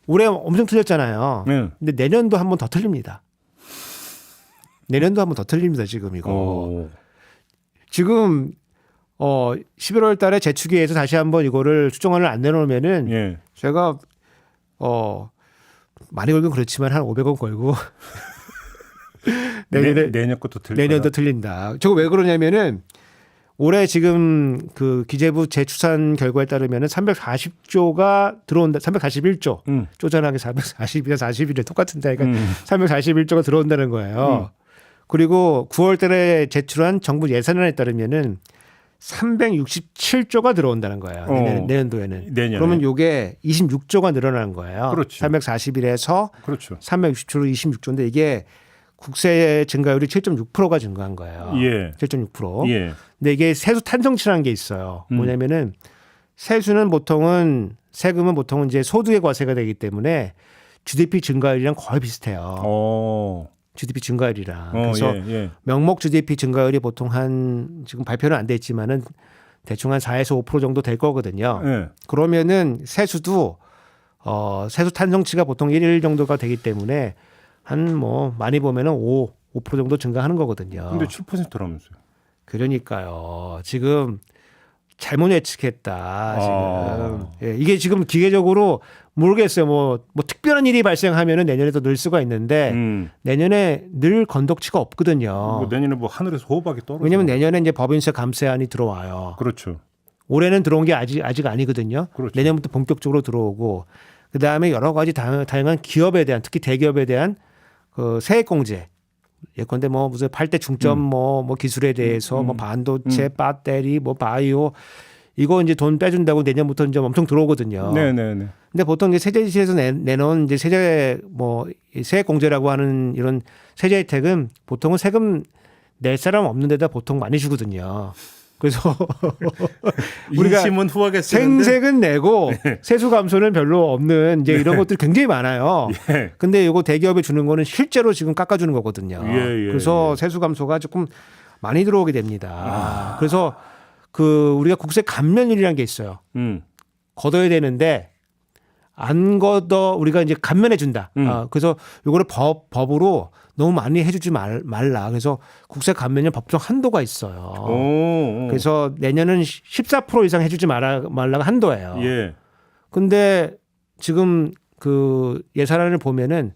Speaker 2: 올해 엄청 틀렸잖아요. 근데 내년도 한 번 더 틀립니다. 내년도 한 번 더 틀립니다. 지금 이거. 지금 11월 달에 재추계해서 다시 한번 이거를 수정안을 안 내놓으면은 제가 많이 걸긴 그렇지만 한 500원 걸고
Speaker 1: 내년 것도 틀린다.
Speaker 2: 내년도 틀린다. 저거 왜 그러냐면은 올해 지금 그 기재부 재추산 결과에 따르면은 340조가 들어온다. 341조. 쪼잔하게 440이나 41이 똑같은데 그러니까 341조가 들어온다는 거예요. 그리고 9월 달에 제출한 정부 예산안에 따르면은 367조가 들어온다는 거예요. 내년도에는.
Speaker 1: 내년에.
Speaker 2: 그러면 이게 26조가 늘어나는 거예요.
Speaker 1: 그렇죠.
Speaker 2: 341에서
Speaker 1: 그렇죠.
Speaker 2: 360조로 26조인데 이게 국세 증가율이 7.6%가 증가한 거예요.
Speaker 1: 예.
Speaker 2: 7.6%.
Speaker 1: 예.
Speaker 2: 근데 이게 세수 탄성치라는 게 있어요. 뭐냐면은 세금은 보통은 이제 소득의 과세가 되기 때문에 GDP 증가율이랑 거의 비슷해요. GDP 증가율이랑. 그래서 명목 GDP 증가율이 보통 한 지금 발표는 안 됐지만은 대충 한 4에서 5% 정도 될 거거든요.
Speaker 1: 예. 그러면은
Speaker 2: 세수도 세수 탄성치가 보통 1 정도가 되기 때문에 한 뭐 많이 보면은 5% 정도 증가하는 거거든요.
Speaker 1: 근데 7%라면서요.
Speaker 2: 그러니까요. 지금 잘못 예측했다. 지금 예, 이게 지금 기계적으로 모르겠어요. 뭐 특별한 일이 발생하면은 내년에 더 늘 수가 있는데 내년에 늘 건덕치가 없거든요.
Speaker 1: 뭐 내년에 뭐 하늘에서 호박이 떨어져.
Speaker 2: 왜냐하면 내년에 이제 법인세 감세안이 들어와요.
Speaker 1: 그렇죠.
Speaker 2: 올해는 들어온 게 아직 아니거든요.
Speaker 1: 그렇죠.
Speaker 2: 내년부터 본격적으로 들어오고 그 다음에 여러 가지 다양한 기업에 대한 특히 대기업에 대한 그 세액공제. 예컨대 뭐 무슨 8대 중점 뭐 기술에 대해서 뭐 반도체, 배터리, 뭐 바이오 이거 이제 돈 빼준다고 내년부터 이제 엄청 들어오거든요.
Speaker 1: 네네네.
Speaker 2: 근데 보통 이제 세제시에서 내놓은 이제 세액공제라고 하는 이런 세제 혜택은 보통은 세금 낼 사람 없는 데다 보통 많이 주거든요. 그래서 우리가
Speaker 1: 인심은 후하게 쓰는데
Speaker 2: 생색은 내고 세수 감소는 별로 없는 이제 이런 것들이 굉장히 많아요. 근데 이거 대기업에 주는 거는 실제로 지금 깎아주는 거거든요. 그래서 세수 감소가 조금 많이 들어오게 됩니다. 그래서 그 우리가 국세 감면율이라는 게 있어요. 걷어야 되는데 안 걷어 우리가 이제 감면해 준다. 그래서 이거를 법으로 너무 많이 해주지 말라. 그래서 국세 감면율 법정 한도가 있어요. 그래서 내년은 14% 이상 해주지 말라가 한도예요.
Speaker 1: 예.
Speaker 2: 근데 지금 그 예산안을 보면은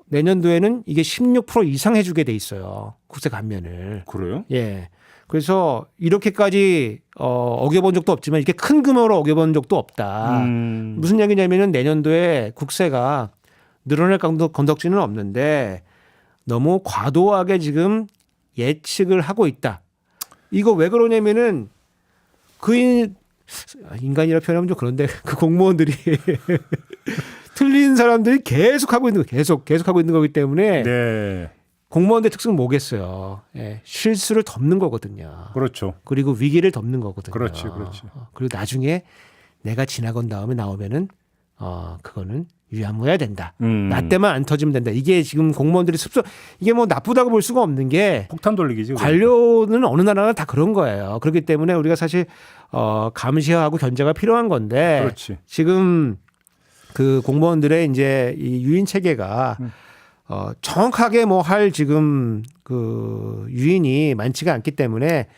Speaker 2: 내년도에는 이게 16% 이상 해주게 돼 있어요. 국세 감면을.
Speaker 1: 그래요?
Speaker 2: 예. 그래서 이렇게까지 어겨본 적도 없지만 이렇게 큰 규모로 어겨본 적도 없다. 무슨 얘기냐면은 내년도에 국세가 늘어날 건덕지는 없는데 너무 과도하게 지금 예측을 하고 있다. 이거 왜 그러냐면은 인간이라 표현하면 좀 그런데 그 공무원들이 틀린 사람들이 계속 하고 있는 거 계속 하고 있는 거기 때문에
Speaker 1: 네.
Speaker 2: 공무원들 특징은 뭐겠어요? 예, 실수를 덮는 거거든요.
Speaker 1: 그렇죠.
Speaker 2: 그리고 위기를 덮는 거거든요.
Speaker 1: 그렇지.
Speaker 2: 그리고 나중에 내가 지나간 다음에 나오면은 그거는 유야무야 된다. 나 때만 안 터지면 된다. 이게 지금 공무원들이 이게 뭐 나쁘다고 볼 수가 없는 게
Speaker 1: 폭탄 돌리기지.
Speaker 2: 관료는 어느 나라나 다 그런 거예요. 그렇기 때문에 우리가 사실 감시하고 견제가 필요한 건데
Speaker 1: 그렇지.
Speaker 2: 지금 그 공무원들의 이제 이 유인 체계가 정확하게 뭐 할 지금 그 유인이 많지가 않기 때문에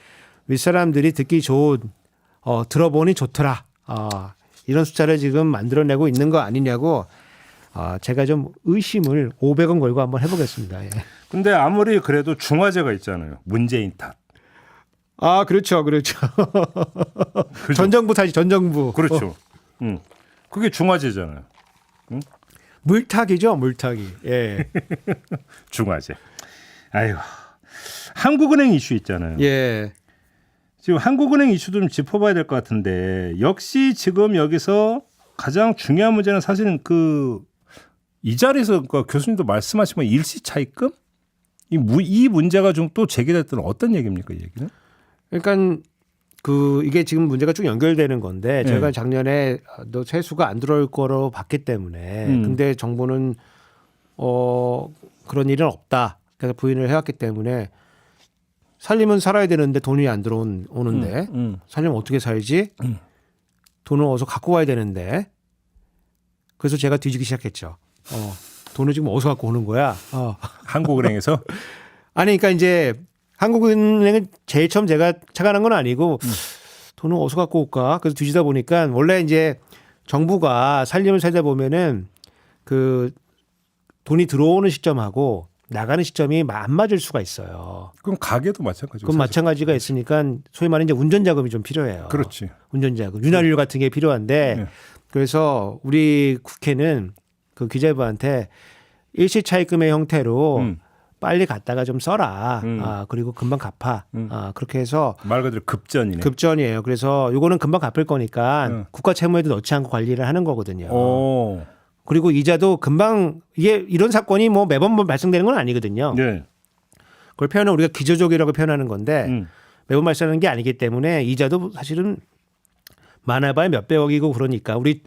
Speaker 2: 윗사람들이 듣기 좋은 들어보니 좋더라. 이런 숫자를 지금 만들어내고 있는 거 아니냐고 제가 좀 의심을 500원 걸고 한번 해보겠습니다. 예.
Speaker 1: 근데 아무리 그래도 중화제가 있잖아요. 문재인 탓.
Speaker 2: 그렇죠.
Speaker 1: 그죠?
Speaker 2: 전 정부 탓이 전 정부.
Speaker 1: 그렇죠. 그게 중화제잖아요. 응?
Speaker 2: 물타기죠, 물타기. 예.
Speaker 1: 중화제. 아이고. 한국은행 이슈 있잖아요.
Speaker 2: 예.
Speaker 1: 지금 한국은행 이슈도 좀 짚어봐야 될 것 같은데 역시 지금 여기서 가장 중요한 문제는 사실은 이 자리에서 교수님도 말씀하신 일시 차입금 이 문제가 좀 또 제기됐던 어떤 얘기입니까, 이 얘기는?
Speaker 2: 그러니까 이게 지금 문제가 쭉 연결되는 건데 제가 작년에 너 세수가 안 들어올 거로 봤기 때문에 근데 정부는 그런 일은 없다. 그래서 부인을 해왔기 때문에 살림은 살아야 되는데 돈이 안 들어오는데 살려면 어떻게 살지? 돈을 어디서 갖고 와야 되는데 그래서 제가 뒤지기 시작했죠. 돈을 지금 어디서 갖고 오는 거야?
Speaker 1: 한국은행에서?
Speaker 2: 아니 그러니까 이제 한국은행은 제일 처음 제가 착안한 건 아니고 돈을 어디서 갖고 올까? 그래서 뒤지다 보니까 원래 이제 정부가 살림을 살다 보면은 그 돈이 들어오는 시점하고 나가는 시점이 안 맞을 수가 있어요.
Speaker 1: 그럼 가게도 마찬가지고.
Speaker 2: 그럼 마찬가지가 있으니까 소위 말하는 이제 운전 자금이 좀 필요해요.
Speaker 1: 그렇지.
Speaker 2: 운전 자금, 윤활유 같은 게 필요한데
Speaker 1: 네.
Speaker 2: 그래서 우리 국회는 그 기재부한테 일시차입금의 형태로 빨리 갖다가 좀 써라. 그리고 금방 갚아. 그렇게 해서
Speaker 1: 말 그대로 급전이네.
Speaker 2: 급전이에요. 그래서 요거는 금방 갚을 거니까 국가 채무에도 넣지 않고 관리를 하는 거거든요.
Speaker 1: 오.
Speaker 2: 그리고 이자도 금방 이게 이런 사건이 뭐 매번 발생되는 건 아니거든요.
Speaker 1: 네.
Speaker 2: 그걸 표현은 우리가 기저족이라고 표현하는 건데 매번 발생하는 게 아니기 때문에 이자도 사실은 많아봐야 몇백억이고 그러니까 우리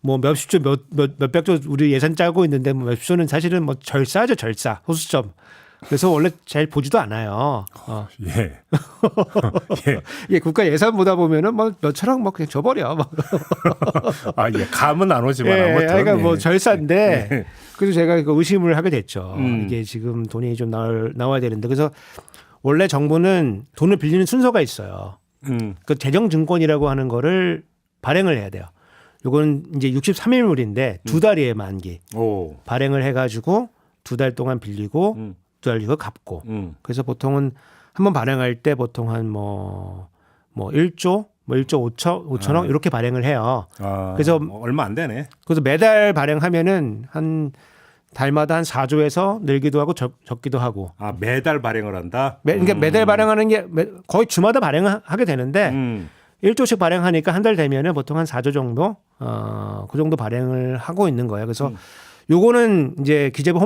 Speaker 2: 뭐 몇십조 몇백조 우리 예산 짜고 있는데 뭐 몇십조는 사실은 뭐 절사죠 절사 호수점. 그래서 원래 잘 보지도 않아요.
Speaker 1: 예. 예.
Speaker 2: 이게 국가 예산 보다 보면은 뭐 몇천억 뭐 그냥 줘버려. 막.
Speaker 1: 아, 예. 감은 안 오지만
Speaker 2: 예,
Speaker 1: 아무튼.
Speaker 2: 그러니까 뭐
Speaker 1: 예.
Speaker 2: 절사인데
Speaker 1: 예.
Speaker 2: 그래서 제가 그 의심을 하게 됐죠. 이게 지금 돈이 좀 나와야 되는데 그래서 원래 정부는 돈을 빌리는 순서가 있어요. 그 재정증권이라고 하는 거를 발행을 해야 돼요. 요건 이제 63일물인데 2달이에요 만기.
Speaker 1: 오.
Speaker 2: 발행을 해가지고 2달 동안 빌리고 2달 이후 갚고. 그래서 보통은 한번 발행할 때 보통 한 뭐 1조 5천억 이렇게 발행을 해요. 그래서
Speaker 1: 얼마 안 되네.
Speaker 2: 그래서 매달 발행하면은 한 달마다 한 4조에서 늘기도 하고 적기도 하고.
Speaker 1: 아, 매달 발행을 한다?
Speaker 2: 그러니까 매달 발행하는 게 거의 주마다 발행하게 되는데 1조씩 발행하니까 한 달 되면은 보통 한 4조 정도 그 정도 발행을 하고 있는 거예요. 그래서 요거는 이제 기재부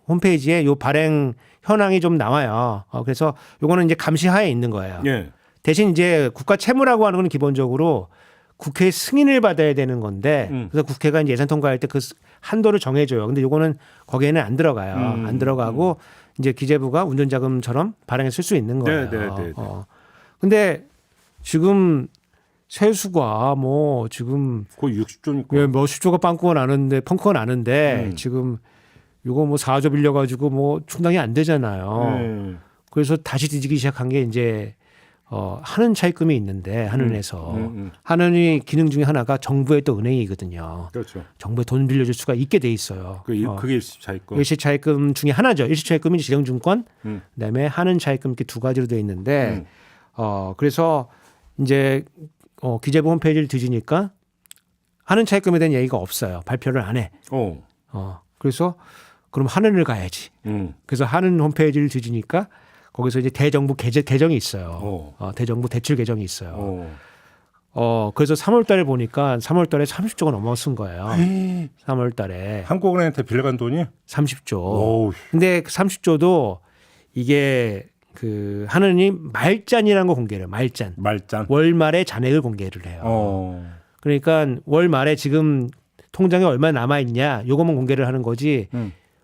Speaker 2: 홈페이지에 요 발행 현황이 좀 나와요. 그래서 요거는 이제 감시하에 있는 거예요.
Speaker 1: 예.
Speaker 2: 대신 이제 국가 채무라고 하는 건 기본적으로 국회 승인을 받아야 되는 건데 그래서 국회가 이제 예산 통과할 때 그 한도를 정해줘요. 근데 요거는 거기에는 안 들어가요. 안 들어가고 이제 기재부가 운전자금처럼 발행해 쓸 수 있는 거예요.
Speaker 1: 네.
Speaker 2: 근데 지금 세수가 뭐 지금
Speaker 1: 거의 60조니까.
Speaker 2: 예, 몇십 조가 빵꾸가 나는데 펑크가 나는데 지금 요거 뭐 4조 빌려가지고 뭐 충당이 안 되잖아요. 그래서 다시 뒤지기 시작한 게 이제 한은 차입금이 있는데 한은에서 한은이 기능 중에 하나가 정부의 또 은행이거든요.
Speaker 1: 그렇죠.
Speaker 2: 정부에 돈 빌려줄 수가 있게 돼 있어요.
Speaker 1: 그게 일시차입금.
Speaker 2: 일시차입금 중에 하나죠. 일시차입금이 재정증권, 그다음에 한은 차입금 이렇게 두 가지로 돼 있는데 그래서 이제 기재부 홈페이지를 뒤지니까 한은 차입금에 대한 얘기가 없어요. 발표를 안 해. 그래서 그럼 한은을 가야지. 그래서 한은 홈페이지를 뒤지니까 거기서 이제 대정부 계정이 있어요. 대정부 대출 계정이 있어요. 그래서 3월 달에 보니까 3월 달에 30조가 넘어선 거예요. 3월 달에.
Speaker 1: 한국은행한테 빌려간 돈이?
Speaker 2: 30조.
Speaker 1: 오우.
Speaker 2: 근데 그 30조도 이게 그 한은이 말잔이라는 거 공개를 해요. 말잔. 월말에 잔액을 공개를 해요. 그러니까 월말에 지금 통장에 얼마 남아 있냐 요것만 공개를 하는 거지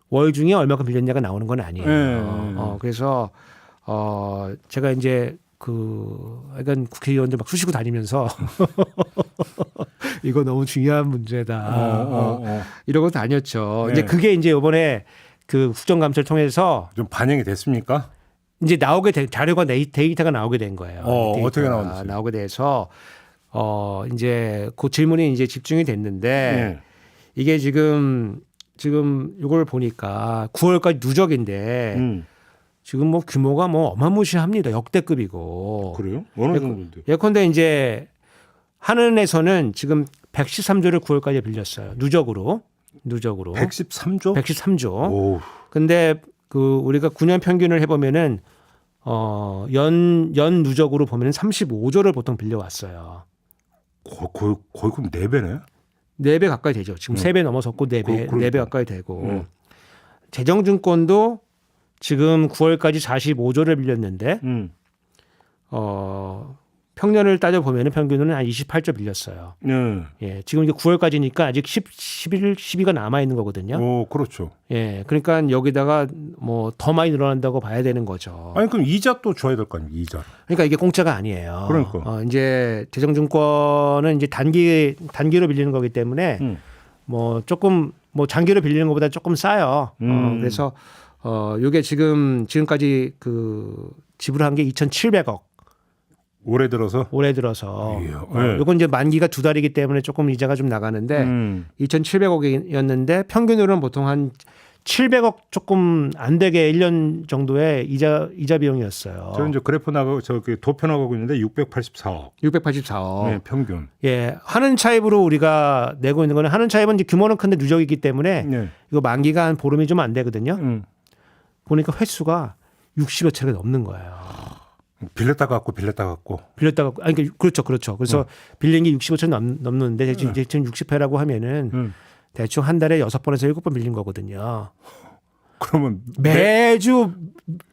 Speaker 2: 월 중에 얼마큼 빌렸냐가 나오는 건 아니에요. 그래서 제가 이제 약간 국회의원들 막 쑤시고 다니면서 이거 너무 중요한 문제다. 이러고 다녔죠.
Speaker 1: 네.
Speaker 2: 이제 그게 이제 이번에 그 국정감사를 통해서
Speaker 1: 좀 반영이 됐습니까?
Speaker 2: 이제 자료가 데이터가 나오게 된 거예요.
Speaker 1: 어떻게 나오는지.
Speaker 2: 나오게 돼서 이제 그 질문이 이제 집중이 됐는데 이게 지금 이걸 보니까 9월까지 누적인데 지금 뭐 규모가 뭐 어마무시합니다. 역대급이고.
Speaker 1: 그래요? 어느 정도인데?
Speaker 2: 예컨대 이제 한은에서는 지금 113조를 9월까지 빌렸어요. 누적으로.
Speaker 1: 113조?
Speaker 2: 113조.
Speaker 1: 오.
Speaker 2: 근데 우리가 9년 평균을 해보면은 연 누적으로 보면은 35조를 보통 빌려왔어요.
Speaker 1: 거의 그럼 4배네?
Speaker 2: 4배 가까이 되죠. 지금 3배 넘어섰고 4배 가까이 되고. 재정증권도 지금 9월까지 45조를 빌렸는데 평년을 따져 보면은 평균은 한 28조 빌렸어요. 예, 지금 이제 9월까지니까 아직 12가 남아 있는 거거든요.
Speaker 1: 그렇죠.
Speaker 2: 예, 그러니까 여기다가 뭐 더 많이 늘어난다고 봐야 되는 거죠.
Speaker 1: 아니 그럼 이자 또 줘야 될 거 아니에요, 이자.
Speaker 2: 그러니까 이게 공짜가 아니에요.
Speaker 1: 그러니까.
Speaker 2: 이제 재정증권은 이제 단기로 빌리는 거기 때문에 뭐 조금 뭐 장기로 빌리는 것보다 조금 싸요. 그래서 요게 지금까지 지불한 게 2,700억. 올해 들어서. 요건 이제 만기가 2달이기 때문에 조금 이자가 좀 나가는데 2,700억이었는데 평균으로는 보통 한 700억 조금 안 되게 1년 정도의 이자 비용이었어요.
Speaker 1: 저 이제 그래프 나가고 저기 도표 나가고 있는데 684억.
Speaker 2: 684억.
Speaker 1: 네, 평균.
Speaker 2: 예, 하는 차입으로 우리가 내고 있는 거는 하는 차입은 이제 규모는 큰데 누적이기 때문에
Speaker 1: 네.
Speaker 2: 이거 만기가 한 보름이 좀 안 되거든요. 보니까 횟수가 60여 차례가 넘는 거예요.
Speaker 1: 빌렸다 갚고 빌렸다 갚고.
Speaker 2: 아니 그러니까 그렇죠. 그래서 빌린 게 65차 넘는데 지금 60회라고 하면은 대충 한 달에 6번에서 7번 빌린 거거든요.
Speaker 1: 그러면
Speaker 2: 매주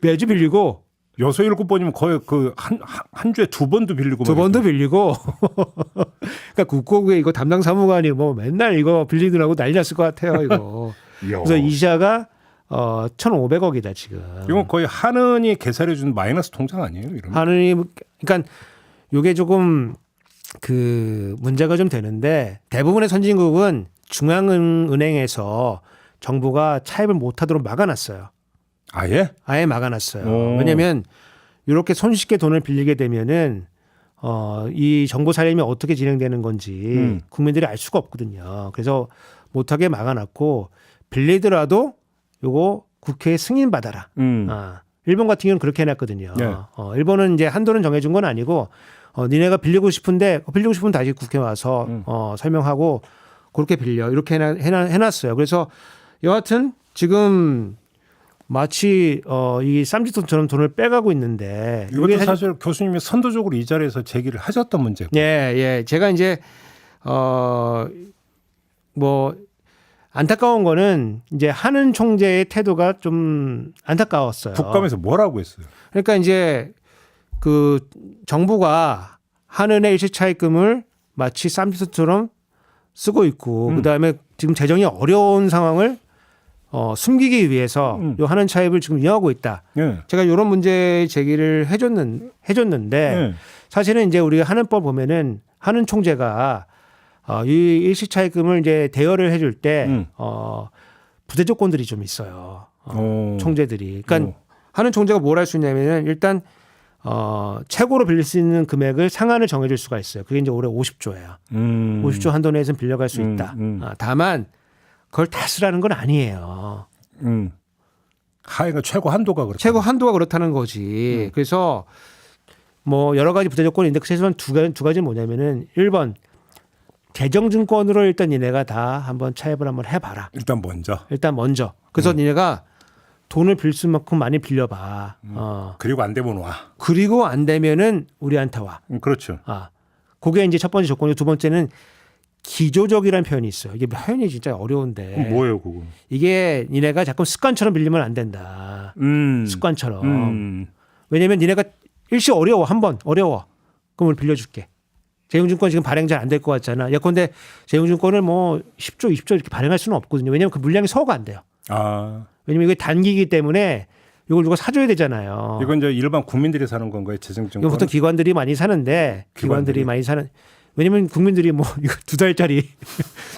Speaker 2: 빌리고
Speaker 1: 6, 7번이면 거의 그 한 주에 2번도 빌리고
Speaker 2: 2번도 빌리고 그러니까 국고국에 이거 담당 사무관이 뭐 맨날 이거 빌리느라고 난리 났을 것 같아요, 이거. 그래서 이자가 1,500억이다 지금.
Speaker 1: 이건 거의 한은이 개설해 준 마이너스 통장 아니에요, 이러면?
Speaker 2: 한은이 그러니까 요게 조금 그 문제가 좀 되는데 대부분의 선진국은 중앙은행에서 정부가 차입을 못하도록 막아놨어요.
Speaker 1: 아예?
Speaker 2: 아예 막아놨어요. 왜냐하면 이렇게 손쉽게 돈을 빌리게 되면은 이 정보 살림이 어떻게 진행되는 건지 국민들이 알 수가 없거든요. 그래서 못하게 막아놨고 빌리더라도 요거 국회에 승인 받아라. 일본 같은 경우는 그렇게 해놨거든요.
Speaker 1: 네.
Speaker 2: 일본은 이제 한도는 정해준 건 아니고 니네가 빌리고 싶으면 다시 국회 와서 설명하고 그렇게 빌려 이렇게 해놨어요. 그래서 여하튼 지금 마치 이 쌈짓돈처럼 돈을 빼가고 있는데
Speaker 1: 이것도 사실 교수님이 선도적으로 이 자리에서 제기를 하셨던 문제고.
Speaker 2: 예. 제가 이제 뭐 안타까운 거는 이제 한은 총재의 태도가 좀 안타까웠어요.
Speaker 1: 국감에서 뭐라고 했어요?
Speaker 2: 그러니까 이제 그 정부가 한은의 일시차입금을 마치 쌈짓돈처럼 쓰고 있고 그다음에 지금 재정이 어려운 상황을 숨기기 위해서 요 한은 차입을 지금 이용하고 있다.
Speaker 1: 네.
Speaker 2: 제가 이런 문제 제기를 해줬는데 사실은 이제 우리가 한은법 보면은 한은 총재가 이 일시차입금을 이제 대여를 해줄 때 부대 조건들이 좀 있어요. 총재들이. 그러니까 한은 총재가 뭘 할 수 있냐면은 일단 최고로 빌릴 수 있는 금액을 상한을 정해줄 수가 있어요. 그게 이제 올해 50조예요. 50조 한도 내에서는 빌려갈 수 있다. 다만 그걸 다 쓰라는 건 아니에요.
Speaker 1: 하이가 최고 한도가 그렇다.
Speaker 2: 최고 한도가 그렇다는 거지. 그래서 뭐 여러 가지 부대 조건이 있는데 최소한 두 가지는 뭐냐면은 1번 대정증권으로 일단 니네가 다 한번 차입을 한번 해봐라.
Speaker 1: 일단 먼저.
Speaker 2: 그래서 니네가 돈을 빌 수만큼 많이 빌려봐.
Speaker 1: 그리고 안 되면 와.
Speaker 2: 그리고 안 되면은 우리한테 와.
Speaker 1: 그렇죠.
Speaker 2: 그게 이제 첫 번째 조건이고 두 번째는 기조적이라는 표현이 있어요. 이게 표현이 진짜 어려운데.
Speaker 1: 그럼 뭐예요, 그거?
Speaker 2: 이게 니네가 자꾸 습관처럼 빌리면 안 된다. 습관처럼. 왜냐면 니네가 일시 어려워. 한 번 어려워. 그럼 우리 빌려줄게. 재용증권 지금 발행 잘 안 될 것 같잖아. 예컨대 재용증권을 뭐 10조, 20조 이렇게 발행할 수는 없거든요. 왜냐면 그 물량이 소화가 안 돼요. 왜냐면 이게 단기이기 때문에 이걸 누가 사줘야 되잖아요.
Speaker 1: 이건 이제 일반 국민들이 사는 건가요, 재정증권?
Speaker 2: 이거 보통 기관들이 많이 사는데 기관들이 많이 사는. 왜냐면 국민들이 뭐 이거 2달짜리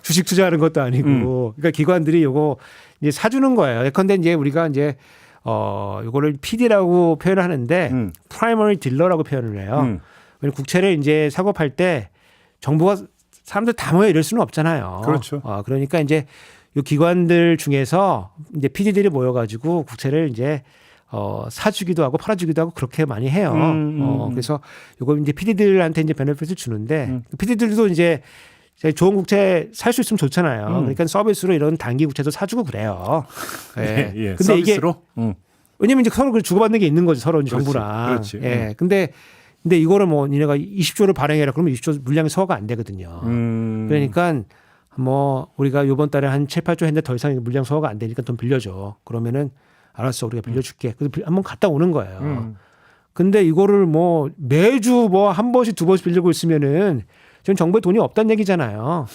Speaker 2: 주식 투자하는 것도 아니고, 그러니까 기관들이 이거 이제 사주는 거예요. 예컨대 이제 우리가 이제 이거를 PD라고 표현을 하는데 프라이머리 딜러라고 표현을 해요. 왜냐면 국채를 이제 사고 팔 때 정부가 사람들 다 모여 이럴 수는 없잖아요.
Speaker 1: 그렇죠.
Speaker 2: 그러니까 이제 이 기관들 중에서 이제 PD들이 모여가지고 국채를 이제 사주기도 하고 팔아주기도 하고 그렇게 많이 해요. 그래서 이거 이제 PD들한테 이제 베네핏을 주는데 PD들도 이제 좋은 국채 살 수 있으면 좋잖아요. 그러니까 서비스로 이런 단기 국채도 사주고 그래요. 네.
Speaker 1: 예,
Speaker 2: 근데
Speaker 1: 서비스로?
Speaker 2: 이게 왜냐면 이제 서로 주고받는 게 있는 거지, 서로 정부랑.
Speaker 1: 그렇지.
Speaker 2: 예. 근데 이거를 뭐 니네가 20조를 발행해라 그러면 20조 물량이 소화가 안 되거든요. 그러니까 뭐 우리가 이번 달에 한 7, 8조 했는데 더 이상 물량 소화가 안 되니까 돈 빌려줘. 그러면은 알았어, 우리가 빌려줄게. 그래서 한번 갔다 오는 거예요. 근데 이거를 뭐 매주 뭐 한 번씩 두 번씩 빌리고 있으면은 지금 정부에 돈이 없다는 얘기잖아요.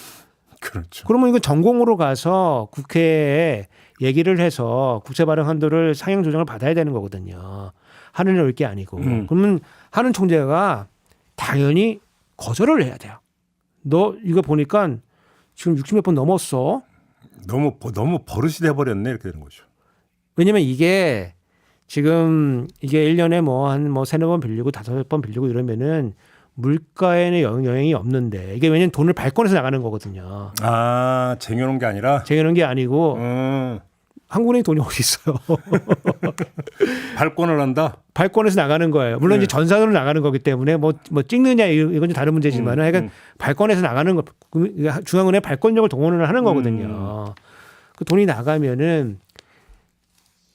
Speaker 1: 그렇죠.
Speaker 2: 그러면 이거 전공으로 가서 국회에 얘기를 해서 국채 발행 한도를 상향 조정을 받아야 되는 거거든요. 하는 올 게 아니고. 그러면 하는 총재가 당연히 거절을 해야 돼요. 너 이거 보니까 지금 60몇 번 넘었어.
Speaker 1: 너무 버릇이 돼버렸네, 이렇게 되는 거죠.
Speaker 2: 왜냐면 이게 지금 이게 1년에 뭐 한 뭐 3-4번 빌리고 5번 빌리고 이러면은 물가에는 영향이 없는데 이게 왜냐면 돈을 발권해서 나가는 거거든요.
Speaker 1: 쟁여놓은 게 아니라?
Speaker 2: 쟁여놓은 게 아니고 한국은행에 돈이 어디 있어요?
Speaker 1: 발권을 한다.
Speaker 2: 발권에서 나가는 거예요. 물론
Speaker 1: 네.
Speaker 2: 이제 전산으로 나가는 거기 때문에 뭐 찍느냐 이건 좀 다른 문제지만 하여간 발권에서 나가는 거 중앙은행 발권력을 동원을 하는 거거든요. 그 돈이 나가면은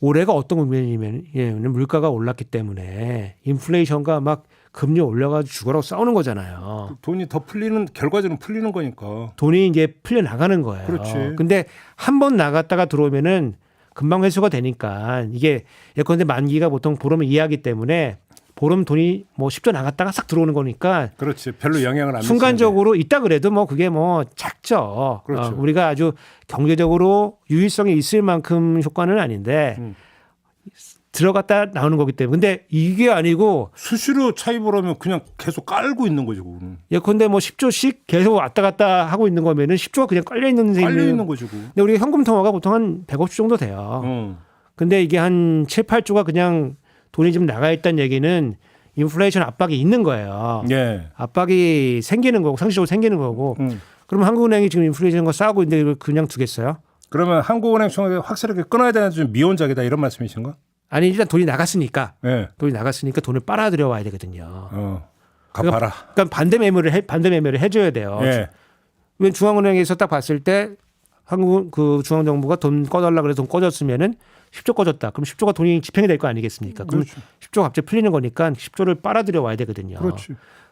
Speaker 2: 올해가 어떤 국면이냐면 물가가 올랐기 때문에 인플레이션과 막 금리 올려가지고 죽어라고 싸우는 거잖아요.
Speaker 1: 돈이 더 풀리는 결과적으로 풀리는 거니까.
Speaker 2: 돈이 이제 풀려 나가는 거예요.
Speaker 1: 그렇지.
Speaker 2: 근데 한 번 나갔다가 들어오면은 금방 회수가 되니까 이게 예컨대 만기가 보통 보름 이하기 때문에 보름 돈이 뭐 10조 나갔다가 싹 들어오는 거니까
Speaker 1: 그렇지. 별로 영향을 안
Speaker 2: 순간적으로 있다 그래도 뭐 그게 뭐 작죠.
Speaker 1: 그렇죠.
Speaker 2: 우리가 아주 경제적으로 유의성이 있을 만큼 효과는 아닌데 들어갔다 나오는 거기 때문에. 근데 이게 아니고
Speaker 1: 수수료 차입을 그냥 계속 깔고 있는 거지, 그거는.
Speaker 2: 예컨대 뭐 10조씩 계속 왔다 갔다 하고 있는 거면은 10조가 그냥 깔려 있는 셈이에요.
Speaker 1: 깔려 있는 거지, 그거.
Speaker 2: 근데 우리 현금 통화가 보통 한 150조 정도 돼요. 근데 이게 한 7, 8조가 그냥 돈이 좀 나가 있다는 얘기는 인플레이션 압박이 있는 거예요.
Speaker 1: 예.
Speaker 2: 압박이 생기는 거고 상시적으로 생기는 거고. 그러면 한국은행이 지금 인플레이션과 싸우고 있는데 이걸 그냥 두겠어요?
Speaker 1: 그러면 한국은행 총액이 확실하게 끊어야 되는 좀 미온적이다 이런 말씀이신가?
Speaker 2: 아니 일단 돈이 나갔으니까
Speaker 1: 예.
Speaker 2: 돈이 나갔으니까 돈을 빨아들여 와야 되거든요.
Speaker 1: 갚아라.
Speaker 2: 그러니까 반대 매매를 해줘야 돼요.
Speaker 1: 예.
Speaker 2: 왜 중앙은행에서 딱 봤을 때 한국 그 중앙정부가 돈 꺼달라 그래서 돈 꺼졌으면은 10조 꺼졌다. 그럼 10조가 돈이 집행이 될 거 아니겠습니까? 그럼
Speaker 1: 그렇죠.
Speaker 2: 10조 갑자기 풀리는 거니까 10조를 빨아들여 와야 되거든요.
Speaker 1: 그렇지.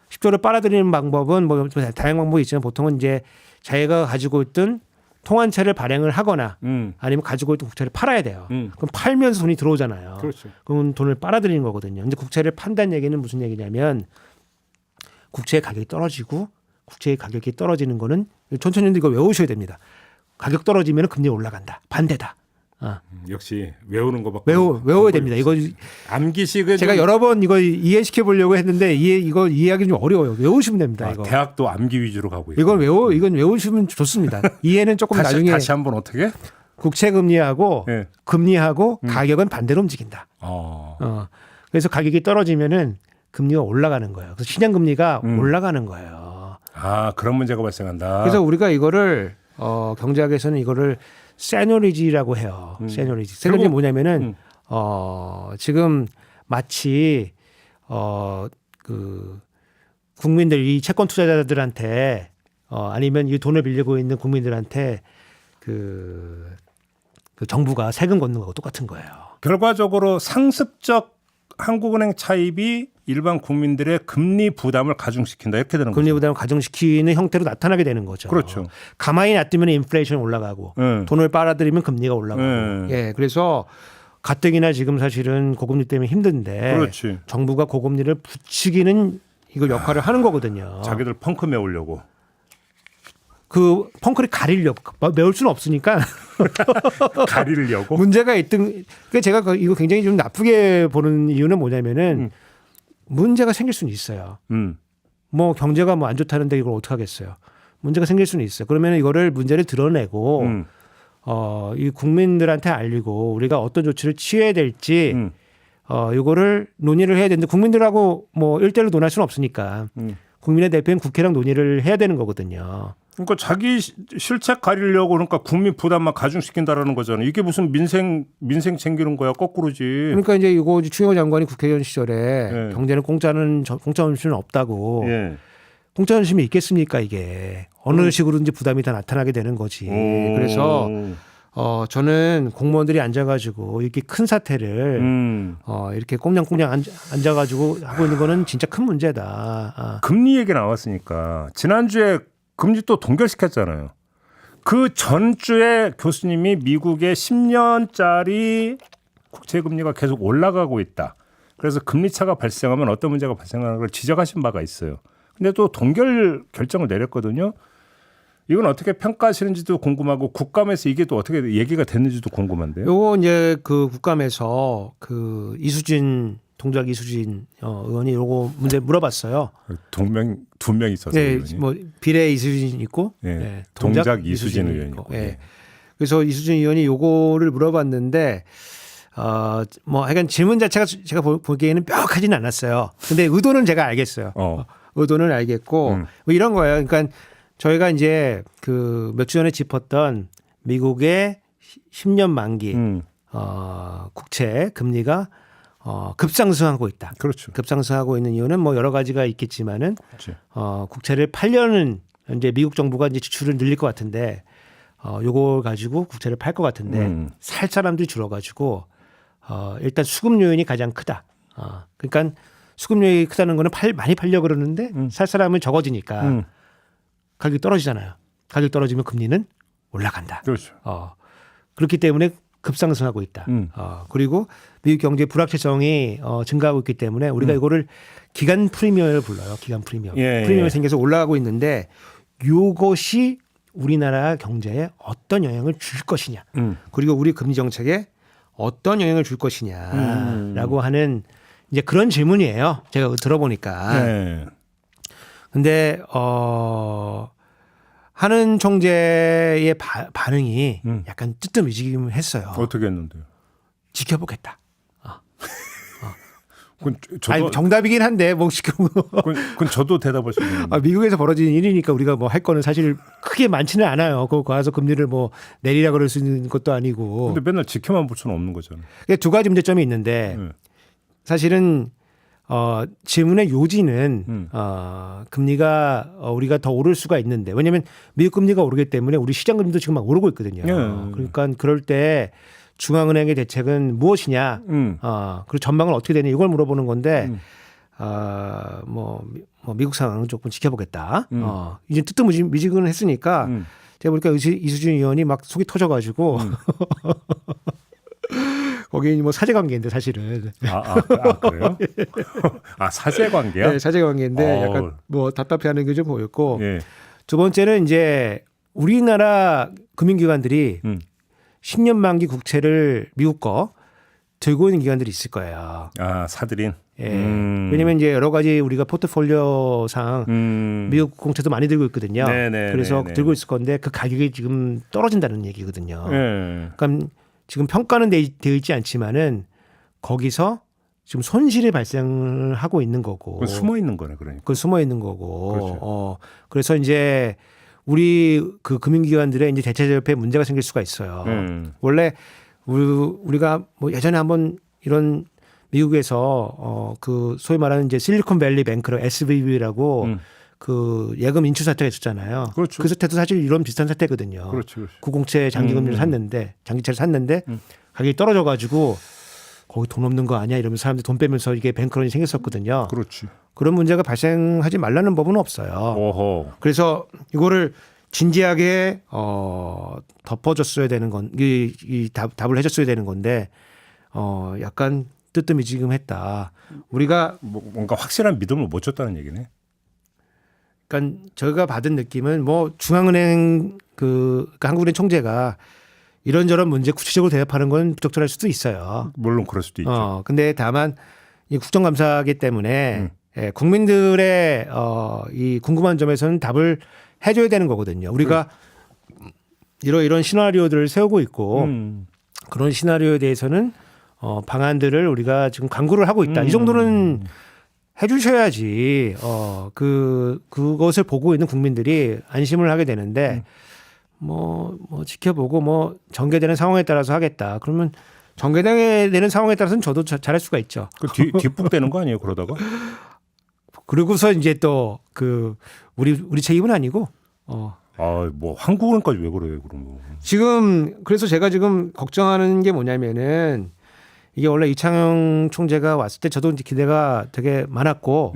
Speaker 2: 10조를 빨아들이는 방법은 뭐 다양한 방법이 있지만 보통은 이제 자기가 가지고 있던 통환채를 발행을 하거나 아니면 가지고 있던 국채를 팔아야 돼요. 그럼 팔면서 돈이 들어오잖아요.
Speaker 1: 그렇죠.
Speaker 2: 그럼 돈을 빨아들이는 거거든요. 근데 국채를 판다는 얘기는 무슨 얘기냐면 국채의 가격이 떨어지고 국채의 가격이 떨어지는 거는 천천히 이거 외우셔야 됩니다. 가격 떨어지면 금리 올라간다. 반대다.
Speaker 1: 역시 외우는 거밖에
Speaker 2: 외워야 됩니다. 이거
Speaker 1: 암기식은
Speaker 2: 제가 여러 번 이거 이해시켜 보려고 했는데 이거 이해하기 좀 어려워요. 외우시면 됩니다. 이거.
Speaker 1: 대학도 암기 위주로 가고 있고.
Speaker 2: 이건 외우시면 좋습니다. 이해는 조금 나중에
Speaker 1: 다시 한번 어떻게?
Speaker 2: 국채 금리하고
Speaker 1: 네.
Speaker 2: 금리하고 가격은 반대로 움직인다. 그래서 가격이 떨어지면은 금리가 올라가는 거예요. 그래서 시장 금리가 올라가는 거예요.
Speaker 1: 그런 문제가 발생한다.
Speaker 2: 그래서 우리가 이거를 경제학에서는 이거를 세뇨리지라고 해요. 세뇨리지 뭐냐면은 지금 마치 그 국민들 이 채권 투자자들한테 아니면 이 돈을 빌리고 있는 국민들한테 그 정부가 세금 걷는 거하고 똑같은 거예요.
Speaker 1: 결과적으로 상습적 한국은행 차입이 일반 국민들의 금리 부담을 가중시킨다 이렇게 되는 거죠.
Speaker 2: 금리 부담을 가중시키는 형태로 나타나게 되는 거죠.
Speaker 1: 그렇죠.
Speaker 2: 가만히 놔두면 인플레이션이 올라가고 돈을 빨아들이면 금리가 올라가고. 예, 그래서 가뜩이나 지금 사실은 고금리 때문에 힘든데
Speaker 1: 그렇지.
Speaker 2: 정부가 고금리를 붙이기는 이거 역할을 하는 거거든요.
Speaker 1: 자기들 펑크 메우려고.
Speaker 2: 그 펑크를 가리려고 메울 수는 없으니까
Speaker 1: 가리려고.
Speaker 2: 문제가 있든 그러니까 제가 이거 굉장히 좀 나쁘게 보는 이유는 뭐냐면은 문제가 생길 수는 있어요. 뭐 경제가 뭐 안 좋다는데 이걸 어떻게 하겠어요? 문제가 생길 수는 있어요. 그러면 이거를 문제를 드러내고 이 국민들한테 알리고 우리가 어떤 조치를 취해야 될지 이거를 논의를 해야 되는데 국민들하고 뭐 1대1로 논할 수는 없으니까 국민의 대표인 국회랑 논의를 해야 되는 거거든요.
Speaker 1: 그러니까 자기 실책 가리려고 그러니까 국민 부담만 가중시킨다라는 거잖아요. 이게 무슨 민생 챙기는 거야 거꾸로지.
Speaker 2: 그러니까 이제 이거 추미애 장관이 국회의원 시절에 경제는 공짜 점심은 없다고. 공짜 점심이 있겠습니까 이게. 어느 식으로든지 부담이 다 나타나게 되는 거지. 그래서 저는 공무원들이 앉아가지고 이렇게 큰 사태를 이렇게 꽁냥꽁냥 앉아가지고 하고 있는 거는 진짜 큰 문제다.
Speaker 1: 금리 얘기 나왔으니까 지난주에 금리 또 동결시켰잖아요. 그 전주에 교수님이 미국의 10년짜리 국채금리가 계속 올라가고 있다. 그래서 금리차가 발생하면 어떤 문제가 발생하는 걸 지적하신 바가 있어요. 근데 또 동결 결정을 내렸거든요. 이건 어떻게 평가하시는지도 궁금하고 국감에서 이게 또 어떻게 얘기가 됐는지도 궁금한데요.
Speaker 2: 요거 이제 그 국감에서 그 동작 이수진 의원이 요거 문제 물어봤어요.
Speaker 1: 두 명 있었어요.
Speaker 2: 네,
Speaker 1: 의원이.
Speaker 2: 뭐 비례 이수진 있고,
Speaker 1: 네, 동작 이수진 의원이 있고.
Speaker 2: 네. 그래서 이수진 의원이 요거를 물어봤는데, 뭐 하여간 질문 자체가 제가 보기에는 뼈하지는 않았어요. 근데 의도는 제가 알겠어요. 의도는 알겠고 뭐 이런 거예요. 그러니까 저희가 이제 그 몇 주 전에 짚었던 미국의 10년 만기 국채 금리가 급상승하고 있다.
Speaker 1: 그렇죠.
Speaker 2: 급상승하고 있는 이유는 뭐 여러 가지가 있겠지만은 국채를 팔려는 이제 미국 정부가 이제 지출을 늘릴 것 같은데 요걸 가지고 국채를 팔 것 같은데 살 사람들이 줄어가지고 일단 수급 요인이 가장 크다. 그러니까 수급 요인이 크다는 거는 많이 팔려 그러는데 살 사람은 적어지니까 가격이 떨어지잖아요. 가격 떨어지면 금리는 올라간다.
Speaker 1: 그렇죠.
Speaker 2: 그렇기 때문에 급상승하고 있다. 그리고 미국 경제 불확실성이 증가하고 있기 때문에 우리가 이거를 기간 프리미엄을 불러요. 기간 프리미엄. 프리미엄이 생겨서 올라가고 있는데 이것이 우리나라 경제에 어떤 영향을 줄 것이냐. 그리고 우리 금리 정책에 어떤 영향을 줄 것이냐라고 하는 이제 그런 질문이에요. 제가 들어보니까.
Speaker 1: 네.
Speaker 2: 근데 한은 총재의 반응이 약간 뜨뜻미지근했어요.
Speaker 1: 어떻게 했는데요?
Speaker 2: 지켜보겠다.
Speaker 1: 저도,
Speaker 2: 아니, 정답이긴 한데 뭐
Speaker 1: 그건 저도 대답할 수 있는.
Speaker 2: 미국에서 벌어진 일이니까 우리가 뭐 할 거는 사실 크게 많지는 않아요. 거기 가서 금리를 뭐 내리라 그럴 수 있는 것도 아니고.
Speaker 1: 근데 맨날 지켜만 볼 수는 없는 거잖아요.
Speaker 2: 두 가지 문제점이 있는데 사실은 질문의 요지는 금리가 우리가 더 오를 수가 있는데 왜냐하면 미국 금리가 오르기 때문에 우리 시장 금리도 지금 막 오르고 있거든요. 그러니까 그럴 때 중앙은행의 대책은 무엇이냐, 그리고 전망은 어떻게 되냐 이걸 물어보는 건데 뭐 미국 상황은 조금 지켜보겠다. 이제 뜨뜻미지근을 했으니까 제가 보니까 이수준 의원이 막 속이 터져가지고. 거기 뭐 사제관계인데 사실은.
Speaker 1: 그래요? 사제관계야?
Speaker 2: 네, 사제관계인데 약간 뭐 답답해하는 게 좀 보였고. 두 번째는 이제 우리나라 금융기관들이 10년 만기 국채를 미국 거 들고 있는 기관들이 있을 거예요.
Speaker 1: 사들인.
Speaker 2: 왜냐면 이제 여러 가지 우리가 포트폴리오상 미국 공채도 많이 들고 있거든요. 그래서 들고 있을 건데 그 가격이 지금 떨어진다는 얘기거든요. 그러니까 지금 평가는 되어 있지 않지만은 거기서 지금 손실이 발생하고 있는 거고.
Speaker 1: 숨어 있는 거네, 그러니까.
Speaker 2: 그건 숨어 있는 거고.
Speaker 1: 그렇죠.
Speaker 2: 그래서 이제 우리 그 금융기관들의 이제 대체제협에 문제가 생길 수가 있어요. 원래 우리가 뭐 예전에 한번 이런 미국에서 그 소위 말하는 이제 실리콘밸리 뱅크로 SVB라고 그 예금 인출 사태가 있었잖아요.
Speaker 1: 그렇죠.
Speaker 2: 그 사태도 사실 이런 비슷한 사태거든요.
Speaker 1: 그렇죠.
Speaker 2: 구공채 장기금리를 장기채를 샀는데 가격이 떨어져가지고 거기 돈 없는 거 아니야 이러면서 사람들이 돈 빼면서 이게 뱅크런이 생겼었거든요.
Speaker 1: 그렇지.
Speaker 2: 그런 문제가 발생하지 말라는 법은 없어요. 그래서 이거를 진지하게 덮어줬어야 되는 건 이 답을 해줬어야 되는 건데 약간 뜨뜻미지근했다. 우리가
Speaker 1: 뭔가 확실한 믿음을 못 줬다는 얘기네.
Speaker 2: 그러니까 저희가 받은 느낌은 뭐 중앙은행 그러니까 한국은행 총재가 이런저런 문제 구체적으로 대답하는 건 부적절할 수도 있어요.
Speaker 1: 물론 그럴 수도 있죠.
Speaker 2: 근데 다만 이 국정감사이기 때문에 국민들의 이 궁금한 점에서는 답을 해줘야 되는 거거든요. 우리가 이런 시나리오들을 세우고 있고 그런 시나리오에 대해서는 방안들을 우리가 지금 강구를 하고 있다. 이 정도는 해주셔야지 그것을 보고 있는 국민들이 안심을 하게 되는데 뭐 지켜보고 뭐 전개되는 상황에 따라서 하겠다. 그러면 전개되는 상황에 따라서는 저도 잘할 수가 있죠.
Speaker 1: 뒷북되는 거 아니에요, 그러다가?
Speaker 2: 그러고서 이제 또 우리 책임은 아니고.
Speaker 1: 뭐 한국은까지 왜 그래요, 그럼?
Speaker 2: 지금 그래서 제가 지금 걱정하는 게 뭐냐면은 이게 원래 이창용 총재가 왔을 때 저도 이제 기대가 되게 많았고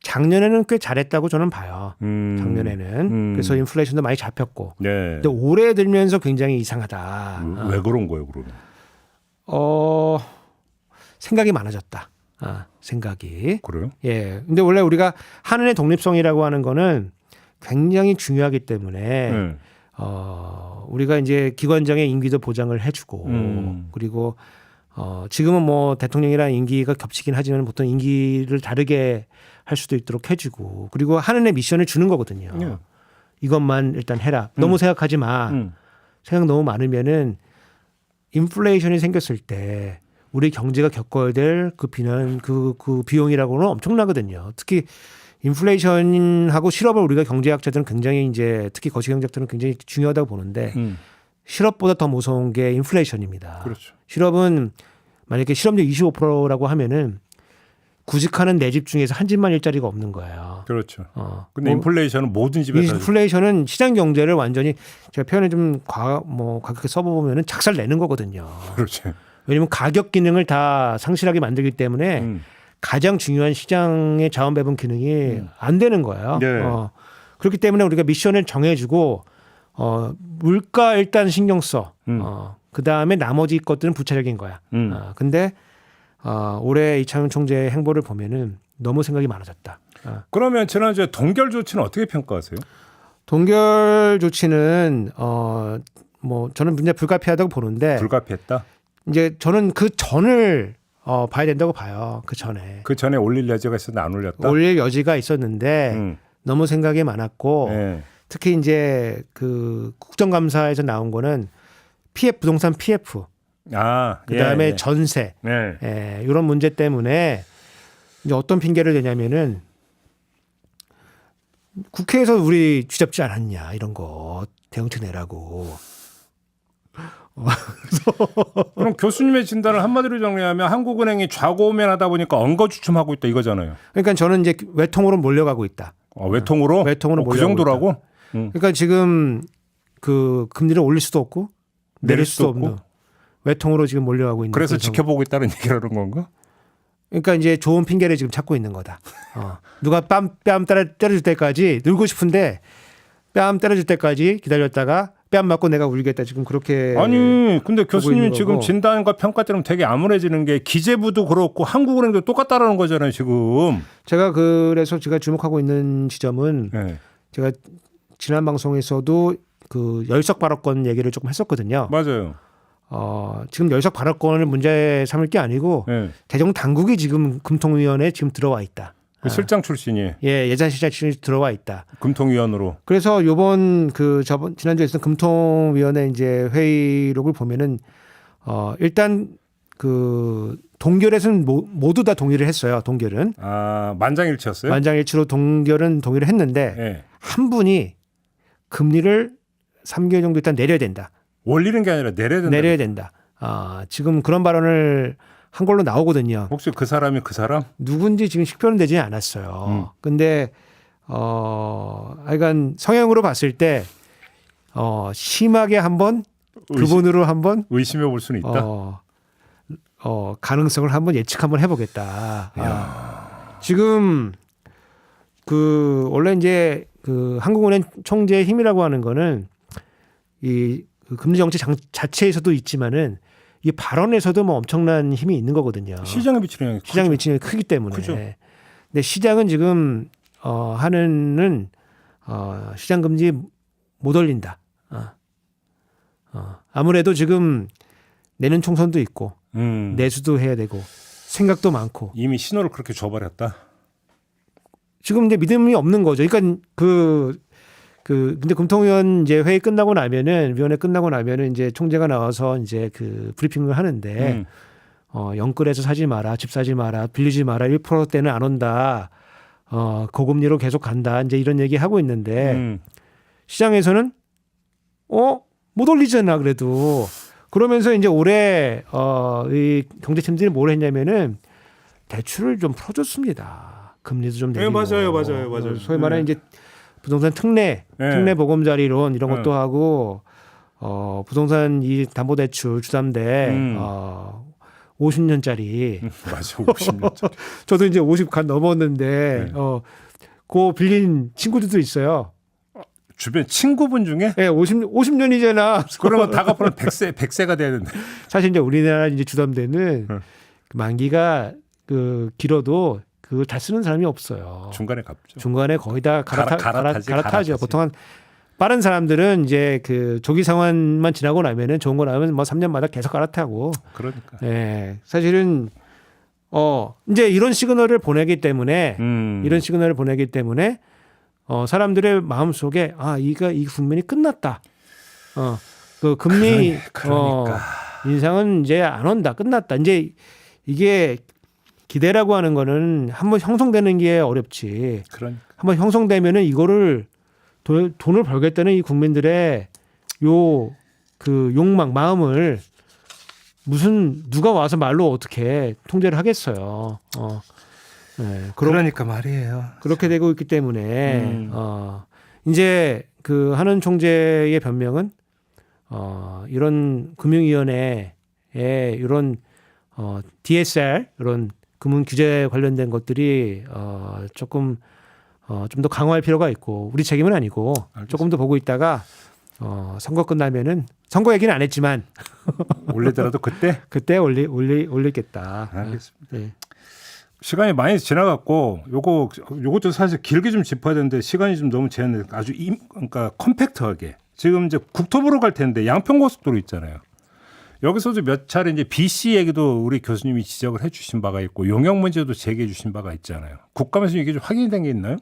Speaker 2: 작년에는 꽤 잘했다고 저는 봐요. 작년에는 그래서 인플레이션도 많이 잡혔고. 근데 올해 들면서 굉장히 이상하다.
Speaker 1: 왜 그런 거예요, 그러면?
Speaker 2: 생각이 많아졌다. 생각이.
Speaker 1: 그래요?
Speaker 2: 예. 근데 원래 우리가 한은의 독립성이라고 하는 거는 굉장히 중요하기 때문에 우리가 이제 기관장의 임기도 보장을 해주고 그리고 지금은 뭐 대통령이랑 임기가 겹치긴 하지만 보통 임기를 다르게 할 수도 있도록 해주고 그리고 한은의 미션을 주는 거거든요. 이것만 일단 해라. 너무 생각하지 마. 생각 너무 많으면은 인플레이션이 생겼을 때 우리 경제가 겪어야 될 그 비용이라고는 엄청나거든요. 특히 인플레이션하고 실업을 우리가 경제학자들은 굉장히 이제 특히 거시경제학자들은 굉장히 중요하다고 보는데 실업보다 더 무서운 게 인플레이션입니다.
Speaker 1: 그렇죠.
Speaker 2: 실업은 만약에 실업률 25%라고 하면은 구직하는 네 집 중에서 한 집만 일자리가 없는 거예요.
Speaker 1: 그렇죠. 근데 인플레이션은 모든 집에 다
Speaker 2: 인플레이션은 시장 경제를 완전히 제가 표현을 좀 과격하게 써보면은 작살 내는 거거든요.
Speaker 1: 그렇죠.
Speaker 2: 왜냐하면 가격 기능을 다 상실하게 만들기 때문에 가장 중요한 시장의 자원 배분 기능이 안 되는 거예요.
Speaker 1: 네.
Speaker 2: 그렇기 때문에 우리가 미션을 정해주고 물가 일단 신경 써. 그 다음에 나머지 것들은 부차적인 거야. 근데 올해 이창용 총재의 행보를 보면은 너무 생각이 많아졌다.
Speaker 1: 그러면 지난주에 동결 조치는 어떻게 평가하세요?
Speaker 2: 동결 조치는 저는 문제 불가피하다고 보는데
Speaker 1: 불가피했다.
Speaker 2: 이제 저는 그 전을 봐야 된다고 봐요. 그 전에
Speaker 1: 올릴 여지가 있었는데 안 올렸다.
Speaker 2: 올릴 여지가 있었는데 너무 생각이 많았고
Speaker 1: 네.
Speaker 2: 특히 이제 그 국정감사에서 나온 거는 부동산 PF 그다음에 전세 이런 문제 때문에 이제 어떤 핑계를 대냐면은 국회에서 우리 쥐잡지 않았냐 이런 거 대응책 내라고.
Speaker 1: 그럼 교수님의 진단을 한마디로 정리하면 한국은행이 좌고우면하다 보니까 엉거주춤하고 있다 이거잖아요.
Speaker 2: 그러니까 저는 이제 외통으로 몰려가고 있다.
Speaker 1: 외통으로?
Speaker 2: 외통으로
Speaker 1: 그 정도라고?
Speaker 2: 그러니까 지금 그 금리를 올릴 수도 없고 내릴 수도 없는 외통으로 지금 몰려가고 있는.
Speaker 1: 그래서 지켜보고 있다는 얘기라는 건가?
Speaker 2: 그러니까 이제 좋은 핑계를 지금 찾고 있는 거다. 누가 뺨 때려줄 때까지 늘고 싶은데 뺨 때려줄 때까지 기다렸다가 뺨 맞고 내가 울겠다 지금 그렇게.
Speaker 1: 아니 근데 교수님 지금 진단과 평가 때문에 되게 암울해지는 게 기재부도 그렇고 한국은행도 똑같다라는 거잖아요 지금.
Speaker 2: 제가 그래서 제가 주목하고 있는 지점은 제가 지난 방송에서도 그 열석 발언권 얘기를 조금 했었거든요.
Speaker 1: 맞아요.
Speaker 2: 지금 열석 발언권을 문제 삼을 게 아니고 개정 당국이 지금 금통위원회에 지금 들어와 있다.
Speaker 1: 그 실장 출신이
Speaker 2: 예산 실장 출신이 들어와 있다.
Speaker 1: 금통위원으로.
Speaker 2: 그래서 요번 지난주에 있었던 금통위원회 이제 회의록을 보면은 일단 그 동결에서는 모두 다 동의를 했어요. 동결은.
Speaker 1: 만장일치였어요?
Speaker 2: 만장일치로 동결은 동의를 했는데 한 분이 금리를 3개월 정도 일단 내려야 된다.
Speaker 1: 올리는 게 아니라
Speaker 2: 내려야 된다. 지금 그런 발언을 한 걸로 나오거든요.
Speaker 1: 혹시 그 사람이 그 사람?
Speaker 2: 누군지 지금 식별은 되지 않았어요. 근데 하여간 성향으로 봤을 때 심하게 한번 그분으로 한번
Speaker 1: 의심해 볼 수는 있다.
Speaker 2: 가능성을 한번 예측 한번 해보겠다. 지금 그 원래 이제 그 한국은행 총재의 힘이라고 하는 거는 이 금리 정책 자체에서도 있지만은 이 발언에서도 뭐 엄청난 힘이 있는 거거든요.
Speaker 1: 시장에 미치는 영향이
Speaker 2: 시장에 미치는 영향이 크기 때문에.
Speaker 1: 크죠.
Speaker 2: 근데 시장은 지금 하는 시장 금리 못 올린다. 아무래도 지금 내년 총선도 있고 내수도 해야 되고 생각도 많고
Speaker 1: 이미 신호를 그렇게 줘버렸다.
Speaker 2: 지금 이제 믿음이 없는 거죠. 그러니까 근데 금통위원 이제 회의 끝나고 나면은 위원회 끝나고 나면은 이제 총재가 나와서 이제 그 브리핑을 하는데 영끌해서 사지 마라, 집 사지 마라, 빌리지 마라, 1%대는 안 온다, 고금리로 계속 간다, 이제 이런 얘기 하고 있는데 시장에서는 못 올리잖아 그래도. 그러면서 이제 올해 이 경제팀들이 뭘 했냐면은 대출을 좀 풀어줬습니다. 금리도 좀 내리고.
Speaker 1: 맞아요.
Speaker 2: 소위 말하는 이제 부동산 특례 보금자리론 이런 것도 하고 부동산 이 담보대출 주담대 50년짜리
Speaker 1: 맞아 50년짜리.
Speaker 2: 저도 이제 50 넘었는데 그 빌린 친구들도 있어요.
Speaker 1: 주변 친구분 중에?
Speaker 2: 네, 50년이잖아.
Speaker 1: 그러면 다 갚으면 100세가 돼야 된다.
Speaker 2: 사실 이제 우리나라 이제 주담대는 만기가 그 길어도 그걸 다 쓰는 사람이 없어요.
Speaker 1: 중간에 갚죠.
Speaker 2: 중간에 거의 다 갈아타죠. 보통 한 빠른 사람들은 이제 그 조기 상환만 지나고 나면은 좋은 거 나오면 뭐 3년마다 계속 갈아타고.
Speaker 1: 그러니까.
Speaker 2: 네, 사실은 이제 이런 시그널을 보내기 때문에 사람들의 마음 속에 이 국면이 끝났다. 그 금리
Speaker 1: 그러니까.
Speaker 2: 인상은 이제 안 온다. 끝났다. 이제 이게 기대라고 하는 거는 한번 형성되는 게 어렵지.
Speaker 1: 그러니까.
Speaker 2: 한번 형성되면은 이거를 돈을 벌겠다는 이 국민들의 요 그 욕망, 마음을 무슨 누가 와서 말로 어떻게 통제를 하겠어요. 네,
Speaker 1: 그러니까 말이에요.
Speaker 2: 그렇게 되고 있기 때문에 이제 그 한은 총재의 변명은 이런 금융위원회의 이런 DSR 이런 금융 규제 관련된 것들이 조금 좀 더 강화할 필요가 있고 우리 책임은 아니고
Speaker 1: 알겠습니다.
Speaker 2: 조금 더 보고 있다가 선거 끝나면은 선거 얘기는 안 했지만
Speaker 1: 올리더라도 그때
Speaker 2: 올리겠다.
Speaker 1: 알겠습니다.
Speaker 2: 네.
Speaker 1: 시간이 많이 지나갔고 요것도 사실 길게 좀 짚어야 되는데 시간이 좀 너무 제한돼 아주 그러니까 컴팩트하게 지금 이제 국토부로 갈 텐데 양평고속도로 있잖아요. 여기서도 몇 차례 이제 BC 얘기도 우리 교수님이 지적을 해주신 바가 있고 용역 문제도 제기해 주신 바가 있잖아요. 국감에서 이게 좀 확인된 게 있나요?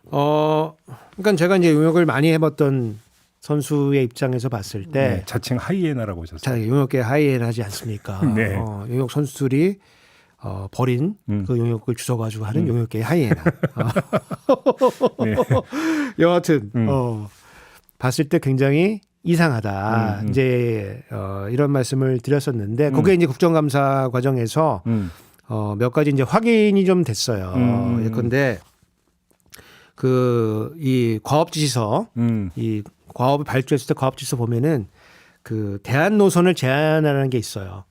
Speaker 2: 그러니까 제가 이제 용역을 많이 해봤던 선수의 입장에서 봤을 때
Speaker 1: 네, 자칭 하이에나라고 하셨어요.
Speaker 2: 자, 용역계 하이에나지 않습니까?
Speaker 1: 네.
Speaker 2: 용역 선수들이 버린 그 용역을 주워가지고 하는 용역계 하이에나.
Speaker 1: 네.
Speaker 2: 여하튼 봤을 때 굉장히 이상하다. 이제 이런 말씀을 드렸었는데 그게 이제 국정감사 과정에서 몇 가지 이제 확인이 좀 됐어요. 예컨대 그 이 과업지시서 이 과업을 발주했을 때 과업지시서 보면은 그 대안 노선을 제한하는 게 있어요.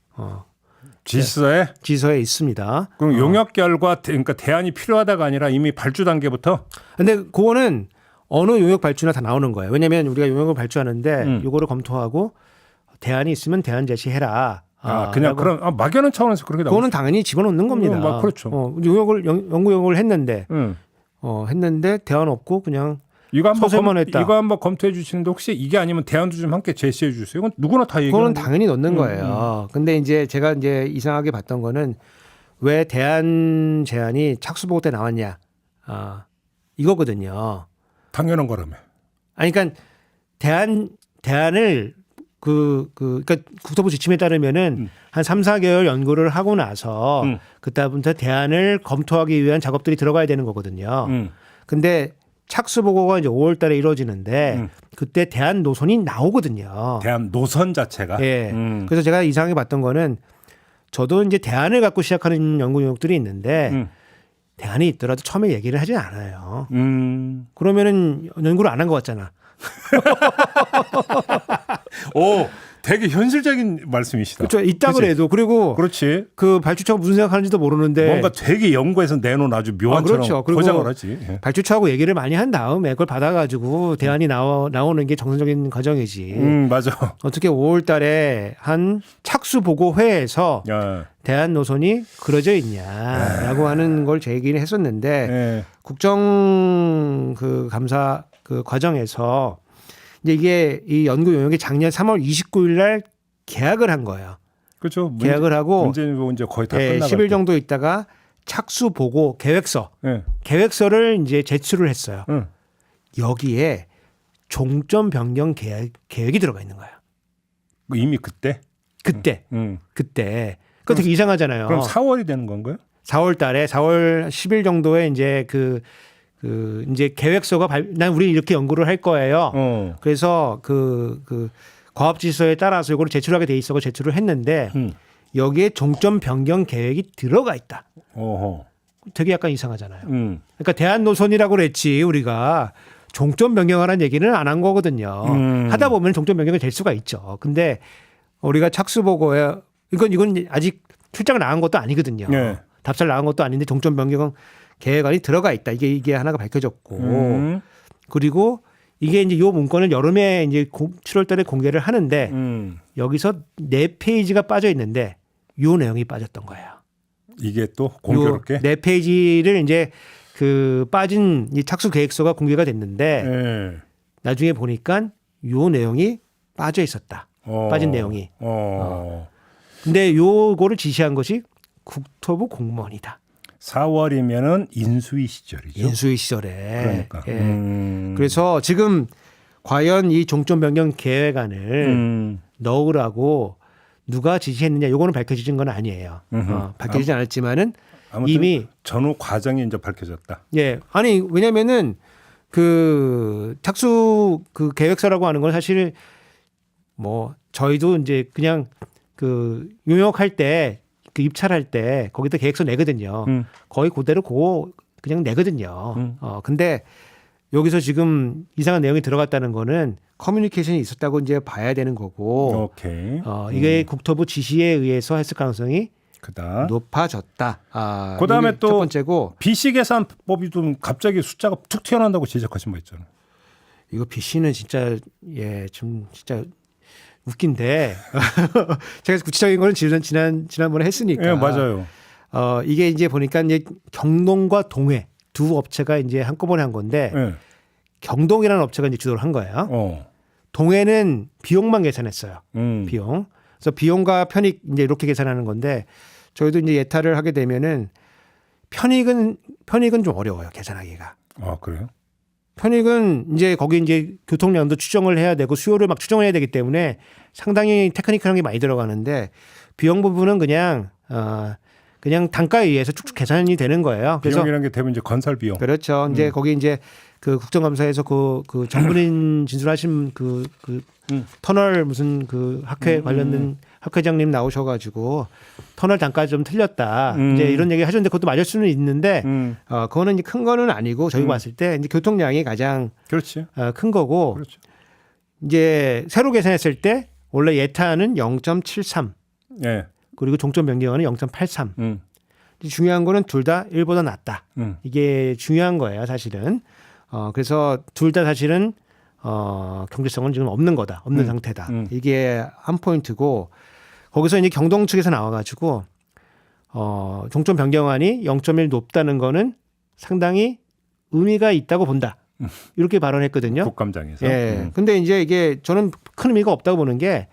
Speaker 2: 지시서에 있습니다.
Speaker 1: 그럼 용역 결과 그러니까 대안이 필요하다가 아니라 이미 발주 단계부터.
Speaker 2: 근데 그거는 어느 용역 발주나 다 나오는 거예요. 왜냐하면 우리가 용역을 발주하는데 요거를 검토하고 대안이 있으면 대안 제시해라.
Speaker 1: 그냥 그럼 막연한 차원에서 그렇게 나오죠.
Speaker 2: 그거는 당연히 집어넣는 겁니다.
Speaker 1: 그렇죠.
Speaker 2: 용역을 연구 용역을 했는데 했는데 대안 없고 그냥 서서만 했다.
Speaker 1: 이거 한번 검토해 주시는데 혹시 이게 아니면 대안도 좀 함께 제시해 주세요. 이건 누구나 다 얘기하는
Speaker 2: 그거는 당연히 넣는 거예요. 근데 이제 제가 이제 이상하게 봤던 거는 왜 대안 제안이 착수보고 때 나왔냐. 이거거든요.
Speaker 1: 당연한 거라며.
Speaker 2: 아니 그러니까 대안을 그러니까 국토부 지침에 따르면은 한 3, 4개월 연구를 하고 나서 그다음부터 대안을 검토하기 위한 작업들이 들어가야 되는 거거든요. 근데 착수 보고가 이제 5월 달에 이루어지는데 그때 대안 노선이 나오거든요.
Speaker 1: 대안 노선 자체가.
Speaker 2: 예. 그래서 제가 이상하게 봤던 거는 저도 이제 대안을 갖고 시작하는 연구 용역들이 있는데 대안이 있더라도 처음에 얘기를 하지 않아요. 그러면은 연구를 안 한 것 같잖아.
Speaker 1: 오, 되게 현실적인 말씀이시다.
Speaker 2: 그렇죠. 있다
Speaker 1: 그치?
Speaker 2: 그래도 그리고
Speaker 1: 그렇지.
Speaker 2: 그 발주처가 무슨 생각하는지도 모르는데
Speaker 1: 뭔가 되게 연구해서 내놓은 아주 묘한처럼
Speaker 2: 그렇죠. 그리고
Speaker 1: 포장을 하지. 예.
Speaker 2: 발주처하고 얘기를 많이 한 다음에 그걸 받아가지고 대안이 나오는 게 정상적인 과정이지.
Speaker 1: 맞아.
Speaker 2: 어떻게 5월 달에 한 착수 보고 회에서
Speaker 1: 야.
Speaker 2: 대안 노선이 그려져 있냐라고 하는 걸 제기를 했었는데
Speaker 1: 예.
Speaker 2: 국정 그 감사 그 과정에서 이제 이게 이 연구 용역이 작년 3월 29일 날 계약을 한 거예요.
Speaker 1: 그렇죠.
Speaker 2: 계약을 하고
Speaker 1: 문제는 이제 거의 다
Speaker 2: 예,
Speaker 1: 끝나갔고.
Speaker 2: 10일 정도 있다가 착수 보고
Speaker 1: 예.
Speaker 2: 계획서를 이제 제출을 했어요.
Speaker 1: 응.
Speaker 2: 여기에 종점 변경 계획이 들어가 있는 거예요.
Speaker 1: 이미 그때.
Speaker 2: 그때. 그거 되게 이상하잖아요.
Speaker 1: 그럼 4월이 되는 건가요?
Speaker 2: 4월 달에 4월 10일 정도에 이제 이제 계획서가 난 우리 이렇게 연구를 할 거예요. 그래서 그 과업지시서에 따라서 이거를 제출하게 돼 있어서 제출을 했는데 여기에 종점 변경 계획이 들어가 있다.
Speaker 1: 어허.
Speaker 2: 되게 약간 이상하잖아요. 그러니까 대안 노선이라고 그랬지 우리가 종점 변경하라는 얘기는 안 한 거거든요. 하다 보면 종점 변경이 될 수가 있죠. 근데 우리가 착수 보고에 이건 아직 출장 나간 것도 아니거든요.
Speaker 1: 네.
Speaker 2: 답사를 나간 것도 아닌데 종점 변경 계획안이 들어가 있다. 이게 하나가 밝혀졌고 그리고 이게 이제 요 문건을 여름에 이제 7월달에 공개를 하는데 여기서 4페이지가 빠져 있는데 요 내용이 빠졌던 거예요.
Speaker 1: 이게 또 공교롭게
Speaker 2: 4페이지를 이제 그 빠진 이 착수 계획서가 공개가 됐는데
Speaker 1: 예.
Speaker 2: 나중에 보니까 요 내용이 빠져 있었다. 빠진 내용이. 근데 요거를 지시한 것이 국토부 공무원이다.
Speaker 1: 4월이면은 인수위 시절이죠.
Speaker 2: 인수위 시절에.
Speaker 1: 그러니까.
Speaker 2: 예. 그래서 지금 과연 이 종점 변경 계획안을 넣으라고 누가 지시했느냐 요거는 밝혀진 건 아니에요. 밝혀지지 않았지만은 이미
Speaker 1: 전후 과정이 이제 밝혀졌다.
Speaker 2: 예. 아니 왜냐면은 그 착수 그 계획서라고 하는 건 사실 뭐 저희도 이제 그냥 그 용역할 때 그 입찰할 때 거기다 계획서 내거든요. 거의 그대로 그거 그냥 내거든요. 근데 여기서 지금 이상한 내용이 들어갔다는 거는 커뮤니케이션이 있었다고 이제 봐야 되는 거고.
Speaker 1: 오케이.
Speaker 2: 이게 국토부 지시에 의해서 했을 가능성이
Speaker 1: 그다.
Speaker 2: 높아졌다.
Speaker 1: 그다음에 또
Speaker 2: 첫 번째고
Speaker 1: BC 계산법이 좀 갑자기 숫자가 툭 튀어나온다고 지적하신 거 있잖아요.
Speaker 2: 이거 BC는 진짜 좀 진짜 웃긴데 제가 구체적인 거는 지난번에 했으니까.
Speaker 1: 예, 맞아요.
Speaker 2: 이게 이제 보니까 이제 경동과 동해 두 업체가 이제 한꺼번에 한 건데
Speaker 1: 예.
Speaker 2: 경동이라는 업체가 이제 주도를 한 거예요. 동해는 비용만 계산했어요. 비용. 그래서 비용과 편익 이제 이렇게 계산하는 건데 저희도 이제 예타를 하게 되면은 편익은 좀 어려워요, 계산하기가.
Speaker 1: 아, 그래요?
Speaker 2: 편익은 이제 거기 이제 교통량도 추정을 해야 되고 수요를 막 추정을 해야 되기 때문에 상당히 테크니컬한 게 많이 들어가는데 비용 부분은 그냥 단가에 의해서 쭉쭉 계산이 되는 거예요. 그래서
Speaker 1: 비용이라는 게 대부분 이제 건설 비용.
Speaker 2: 그렇죠. 이제 거기 이제 그 국정감사에서 그 전문인 진술하신 그 터널 무슨 그 학회 관련된 학회장님 나오셔가지고 터널 단가 좀 틀렸다. 이제 이런 얘기 하셨는데 그것도 맞을 수는 있는데 그거는 이제 큰 거는 아니고 저희가 봤을 때 이제 교통량이 가장
Speaker 1: 그렇지.
Speaker 2: 큰 거고
Speaker 1: 그렇죠.
Speaker 2: 이제 새로 계산했을 때 원래 예타는 0.73
Speaker 1: 예.
Speaker 2: 그리고 종점 변경은 0.83. 중요한 거는 둘 다 1보다 낫다. 이게 중요한 거예요, 사실은. 그래서 둘 다 사실은 경제성은 지금 없는 거다. 없는 상태다. 이게 한 포인트고 거기서 이제 경동 측에서 나와가지고 종점 변경안이 0.1 높다는 거는 상당히 의미가 있다고 본다. 이렇게 발언했거든요.
Speaker 1: 국감장에서.
Speaker 2: 예. 근데 이제 이게 저는 큰 의미가 없다고 보는 게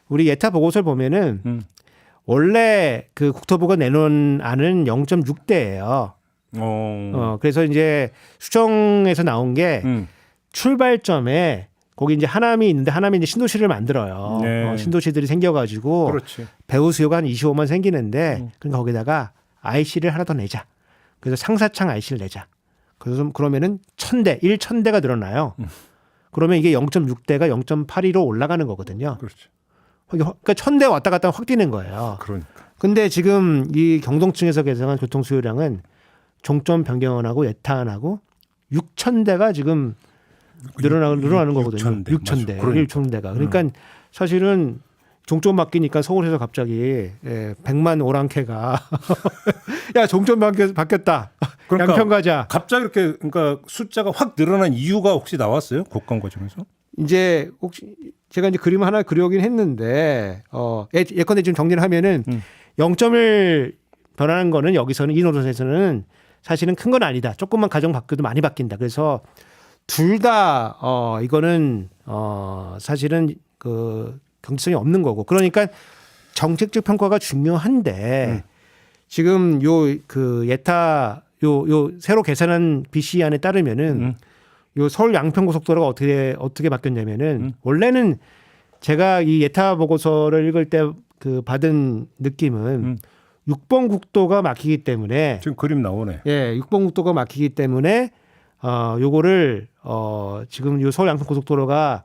Speaker 2: 우리 예타 보고서를 보면은 원래 그 국토부가 내놓은 안은 0.6대예요. 그래서 이제 수정에서 나온 게 출발점에 거기 이제 하남이 있는데 하남이 이제 신도시를 만들어요.
Speaker 1: 네.
Speaker 2: 신도시들이 생겨가지고
Speaker 1: 그렇지.
Speaker 2: 배후 수요가 한 25만 생기는데 그러니까 거기다가 IC를 하나 더 내자. 그래서 상사창 IC를 내자. 그래서 그러면은 1000대, 1000대가 늘어나요. 그러면 이게 0.6대가 0.82로 올라가는 거거든요.
Speaker 1: 그렇죠.
Speaker 2: 그러니까 1000대 왔다 갔다 확 뛰는 거예요.
Speaker 1: 그러니까.
Speaker 2: 근데 지금 이 경동층에서 계산한 교통 수요량은 종점 변경안하고 예타안하고 6,000대가 지금 늘어나는 거거든요. 6,000대, 1,000대가. 그러니까 사실은 종점 바뀌니까 서울에서 갑자기 100만 오랑캐가 야 종점 바뀌었다.
Speaker 1: 그러니까
Speaker 2: 양평 가자.
Speaker 1: 갑자기 이렇게 그러니까 숫자가 확 늘어난 이유가 혹시 나왔어요? 국감 과정에서?
Speaker 2: 이제 혹시 제가 이제 그림 하나 그려오긴 했는데 예컨대 지금 정리를 하면은 0.1 변하는 거는 여기서는 이 노선에서는 사실은 큰 건 아니다. 조금만 가정 바뀌어도 많이 바뀐다. 그래서 둘 다 이거는 사실은 그 경제성이 없는 거고. 그러니까 정책적 평가가 중요한데 지금 요 그 예타 요 새로 계산한 BC안에 따르면은 요 서울 양평 고속도로가 어떻게 바뀌었냐면은 원래는 제가 이 예타 보고서를 읽을 때 그 받은 느낌은 6번 국도가 막히기 때문에
Speaker 1: 지금 그림 나오네.
Speaker 2: 예, 6번 국도가 막히기 때문에 요거를 지금 요 서울 양평 고속도로가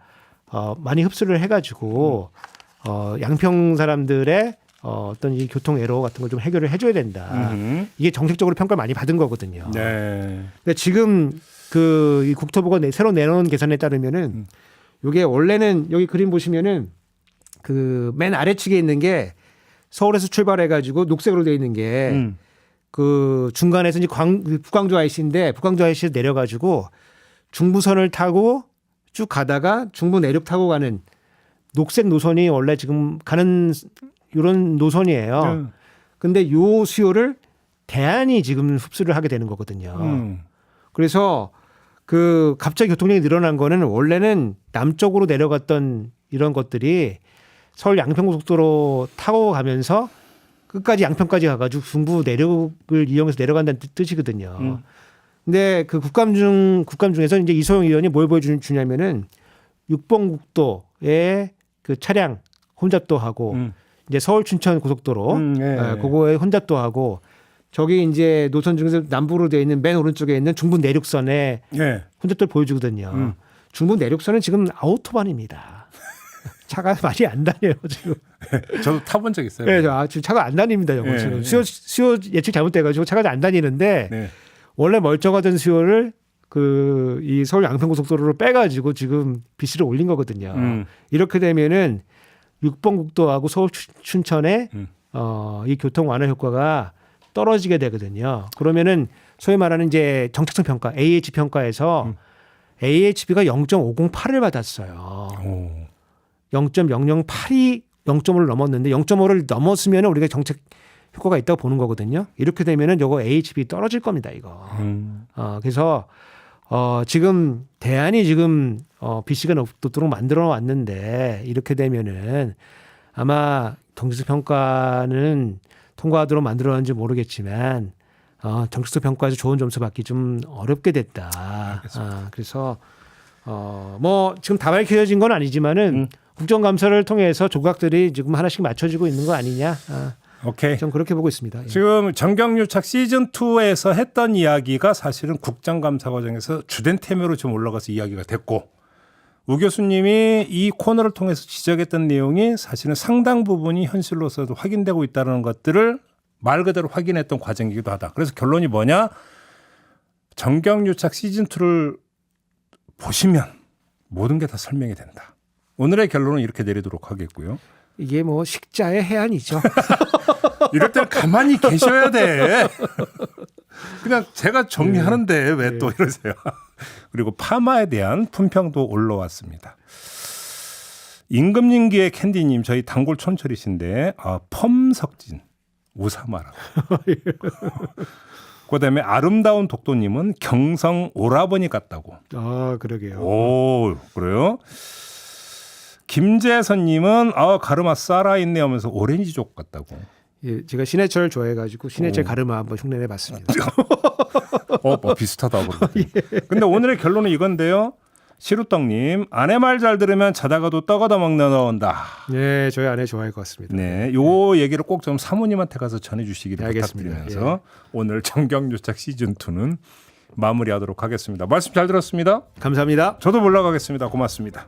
Speaker 2: 많이 흡수를 해가지고 양평 사람들의 어떤 이 교통 애로 같은 걸 좀 해결을 해줘야 된다. 이게 정책적으로 평가를 많이 받은 거거든요.
Speaker 1: 네.
Speaker 2: 근데 지금 그 이 국토부가 새로 내놓은 계산에 따르면은 이게 원래는 여기 그림 보시면은 그 맨 아래측에 있는 게 서울에서 출발해가지고 녹색으로 되어 있는 게 그 중간에서 이제 북광주 IC인데 북광주 IC에 내려가지고 중부선을 타고 쭉 가다가 중부 내륙 타고 가는 녹색 노선이 원래 지금 가는 이런 노선이에요. 근데 요 수요를 대안이 지금 흡수를 하게 되는 거거든요. 그래서 그 갑자기 교통량이 늘어난 거는 원래는 남쪽으로 내려갔던 이런 것들이 서울 양평고속도로 타고 가면서 끝까지 양평까지 가가지고 중부 내륙을 이용해서 내려간다는 뜻이거든요. 근데 그 국감 중에서 이제 이소영 의원이 뭘 보여주냐면은 6번 국도에 그 차량 혼잡도 하고 이제 서울 춘천 고속도로 그거에 혼잡도 하고 저기 이제 노선 중에서 남부로 되어 있는 맨 오른쪽에 있는 중부 내륙선에 혼잡도를 보여주거든요. 중부 내륙선은 지금 아우토반입니다. 차가 많이 안 다녀요 지금.
Speaker 1: 저도 타본 적 있어요.
Speaker 2: 네, 지금 차가 안 다닙니다.
Speaker 1: 네,
Speaker 2: 지금 수요 예측 잘못돼가지고 차가 안 다니는데
Speaker 1: 네.
Speaker 2: 원래 멀쩡하던 수요를 이 서울 양평고속도로로 빼가지고 지금 BC를 올린 거거든요. 이렇게 되면은 6번 국도하고 서울 춘천에 이 교통 완화 효과가 떨어지게 되거든요. 그러면은 소위 말하는 이제 정책성 평가 AH 평가에서 AHB가 0.508을 받았어요. 0.008이 0.5를 넘었는데 0.5를 넘었으면 우리가 정책 효과가 있다고 보는 거거든요. 이렇게 되면은 요거 AHB 떨어질 겁니다, 이거. 그래서 지금 대안이 지금 BC가 높도록 만들어 왔는데 이렇게 되면은 아마 경제적 평가는 통과하도록 만들어놨는지 모르겠지만 정책적 평가에서 좋은 점수 받기 좀 어렵게 됐다. 그래서 뭐 지금 다 밝혀진 건 아니지만은 국정감사를 통해서 조각들이 지금 하나씩 맞춰지고 있는 거 아니냐.
Speaker 1: 오케이.
Speaker 2: 좀 그렇게 보고 있습니다.
Speaker 1: 지금 정경유착 시즌 2에서 했던 이야기가 사실은 국정감사 과정에서 주된 테마로 좀 올라가서 이야기가 됐고 우 교수님이 이 코너를 통해서 지적했던 내용이 사실은 상당 부분이 현실로서도 확인되고 있다는 것들을 말 그대로 확인했던 과정이기도 하다. 그래서 결론이 뭐냐? 정경유착 시즌 2를 보시면 모든 게 다 설명이 된다. 오늘의 결론은 이렇게 내리도록 하겠고요.
Speaker 2: 이게 뭐 식자의 해안이죠.
Speaker 1: 이럴 때는 가만히 계셔야 돼. 그냥 제가 정리하는데 왜 또 이러세요. 그리고 파마에 대한 품평도 올라왔습니다. 임금님기의 캔디님 저희 단골 촌철이신데 펌석진 오사마라고. 그다음에 아름다운 독도님은 경성 오라버니 같다고.
Speaker 2: 그러게요.
Speaker 1: 오 그래요? 김재선님은 가르마 살아있네 하면서 오렌지족 같다고.
Speaker 2: 예, 제가 신해철 좋아해가지고 신해철 가르마 한번 흉내내봤습니다.
Speaker 1: 비슷하다고 그러거든요. 근데 오늘의 결론은 이건데요. 시루떡님 아내 말 잘 들으면 자다가도 떡 얻어 먹는 나온다.
Speaker 2: 네, 저희 아내 좋아할 것 같습니다.
Speaker 1: 네, 요 얘기를 꼭 좀 사모님한테 가서 전해주시기를
Speaker 2: 알겠습니다.
Speaker 1: 부탁드리면서 오늘 정경유착 시즌 2는 마무리하도록 하겠습니다. 말씀 잘 들었습니다.
Speaker 2: 감사합니다.
Speaker 1: 저도 올라가겠습니다. 고맙습니다.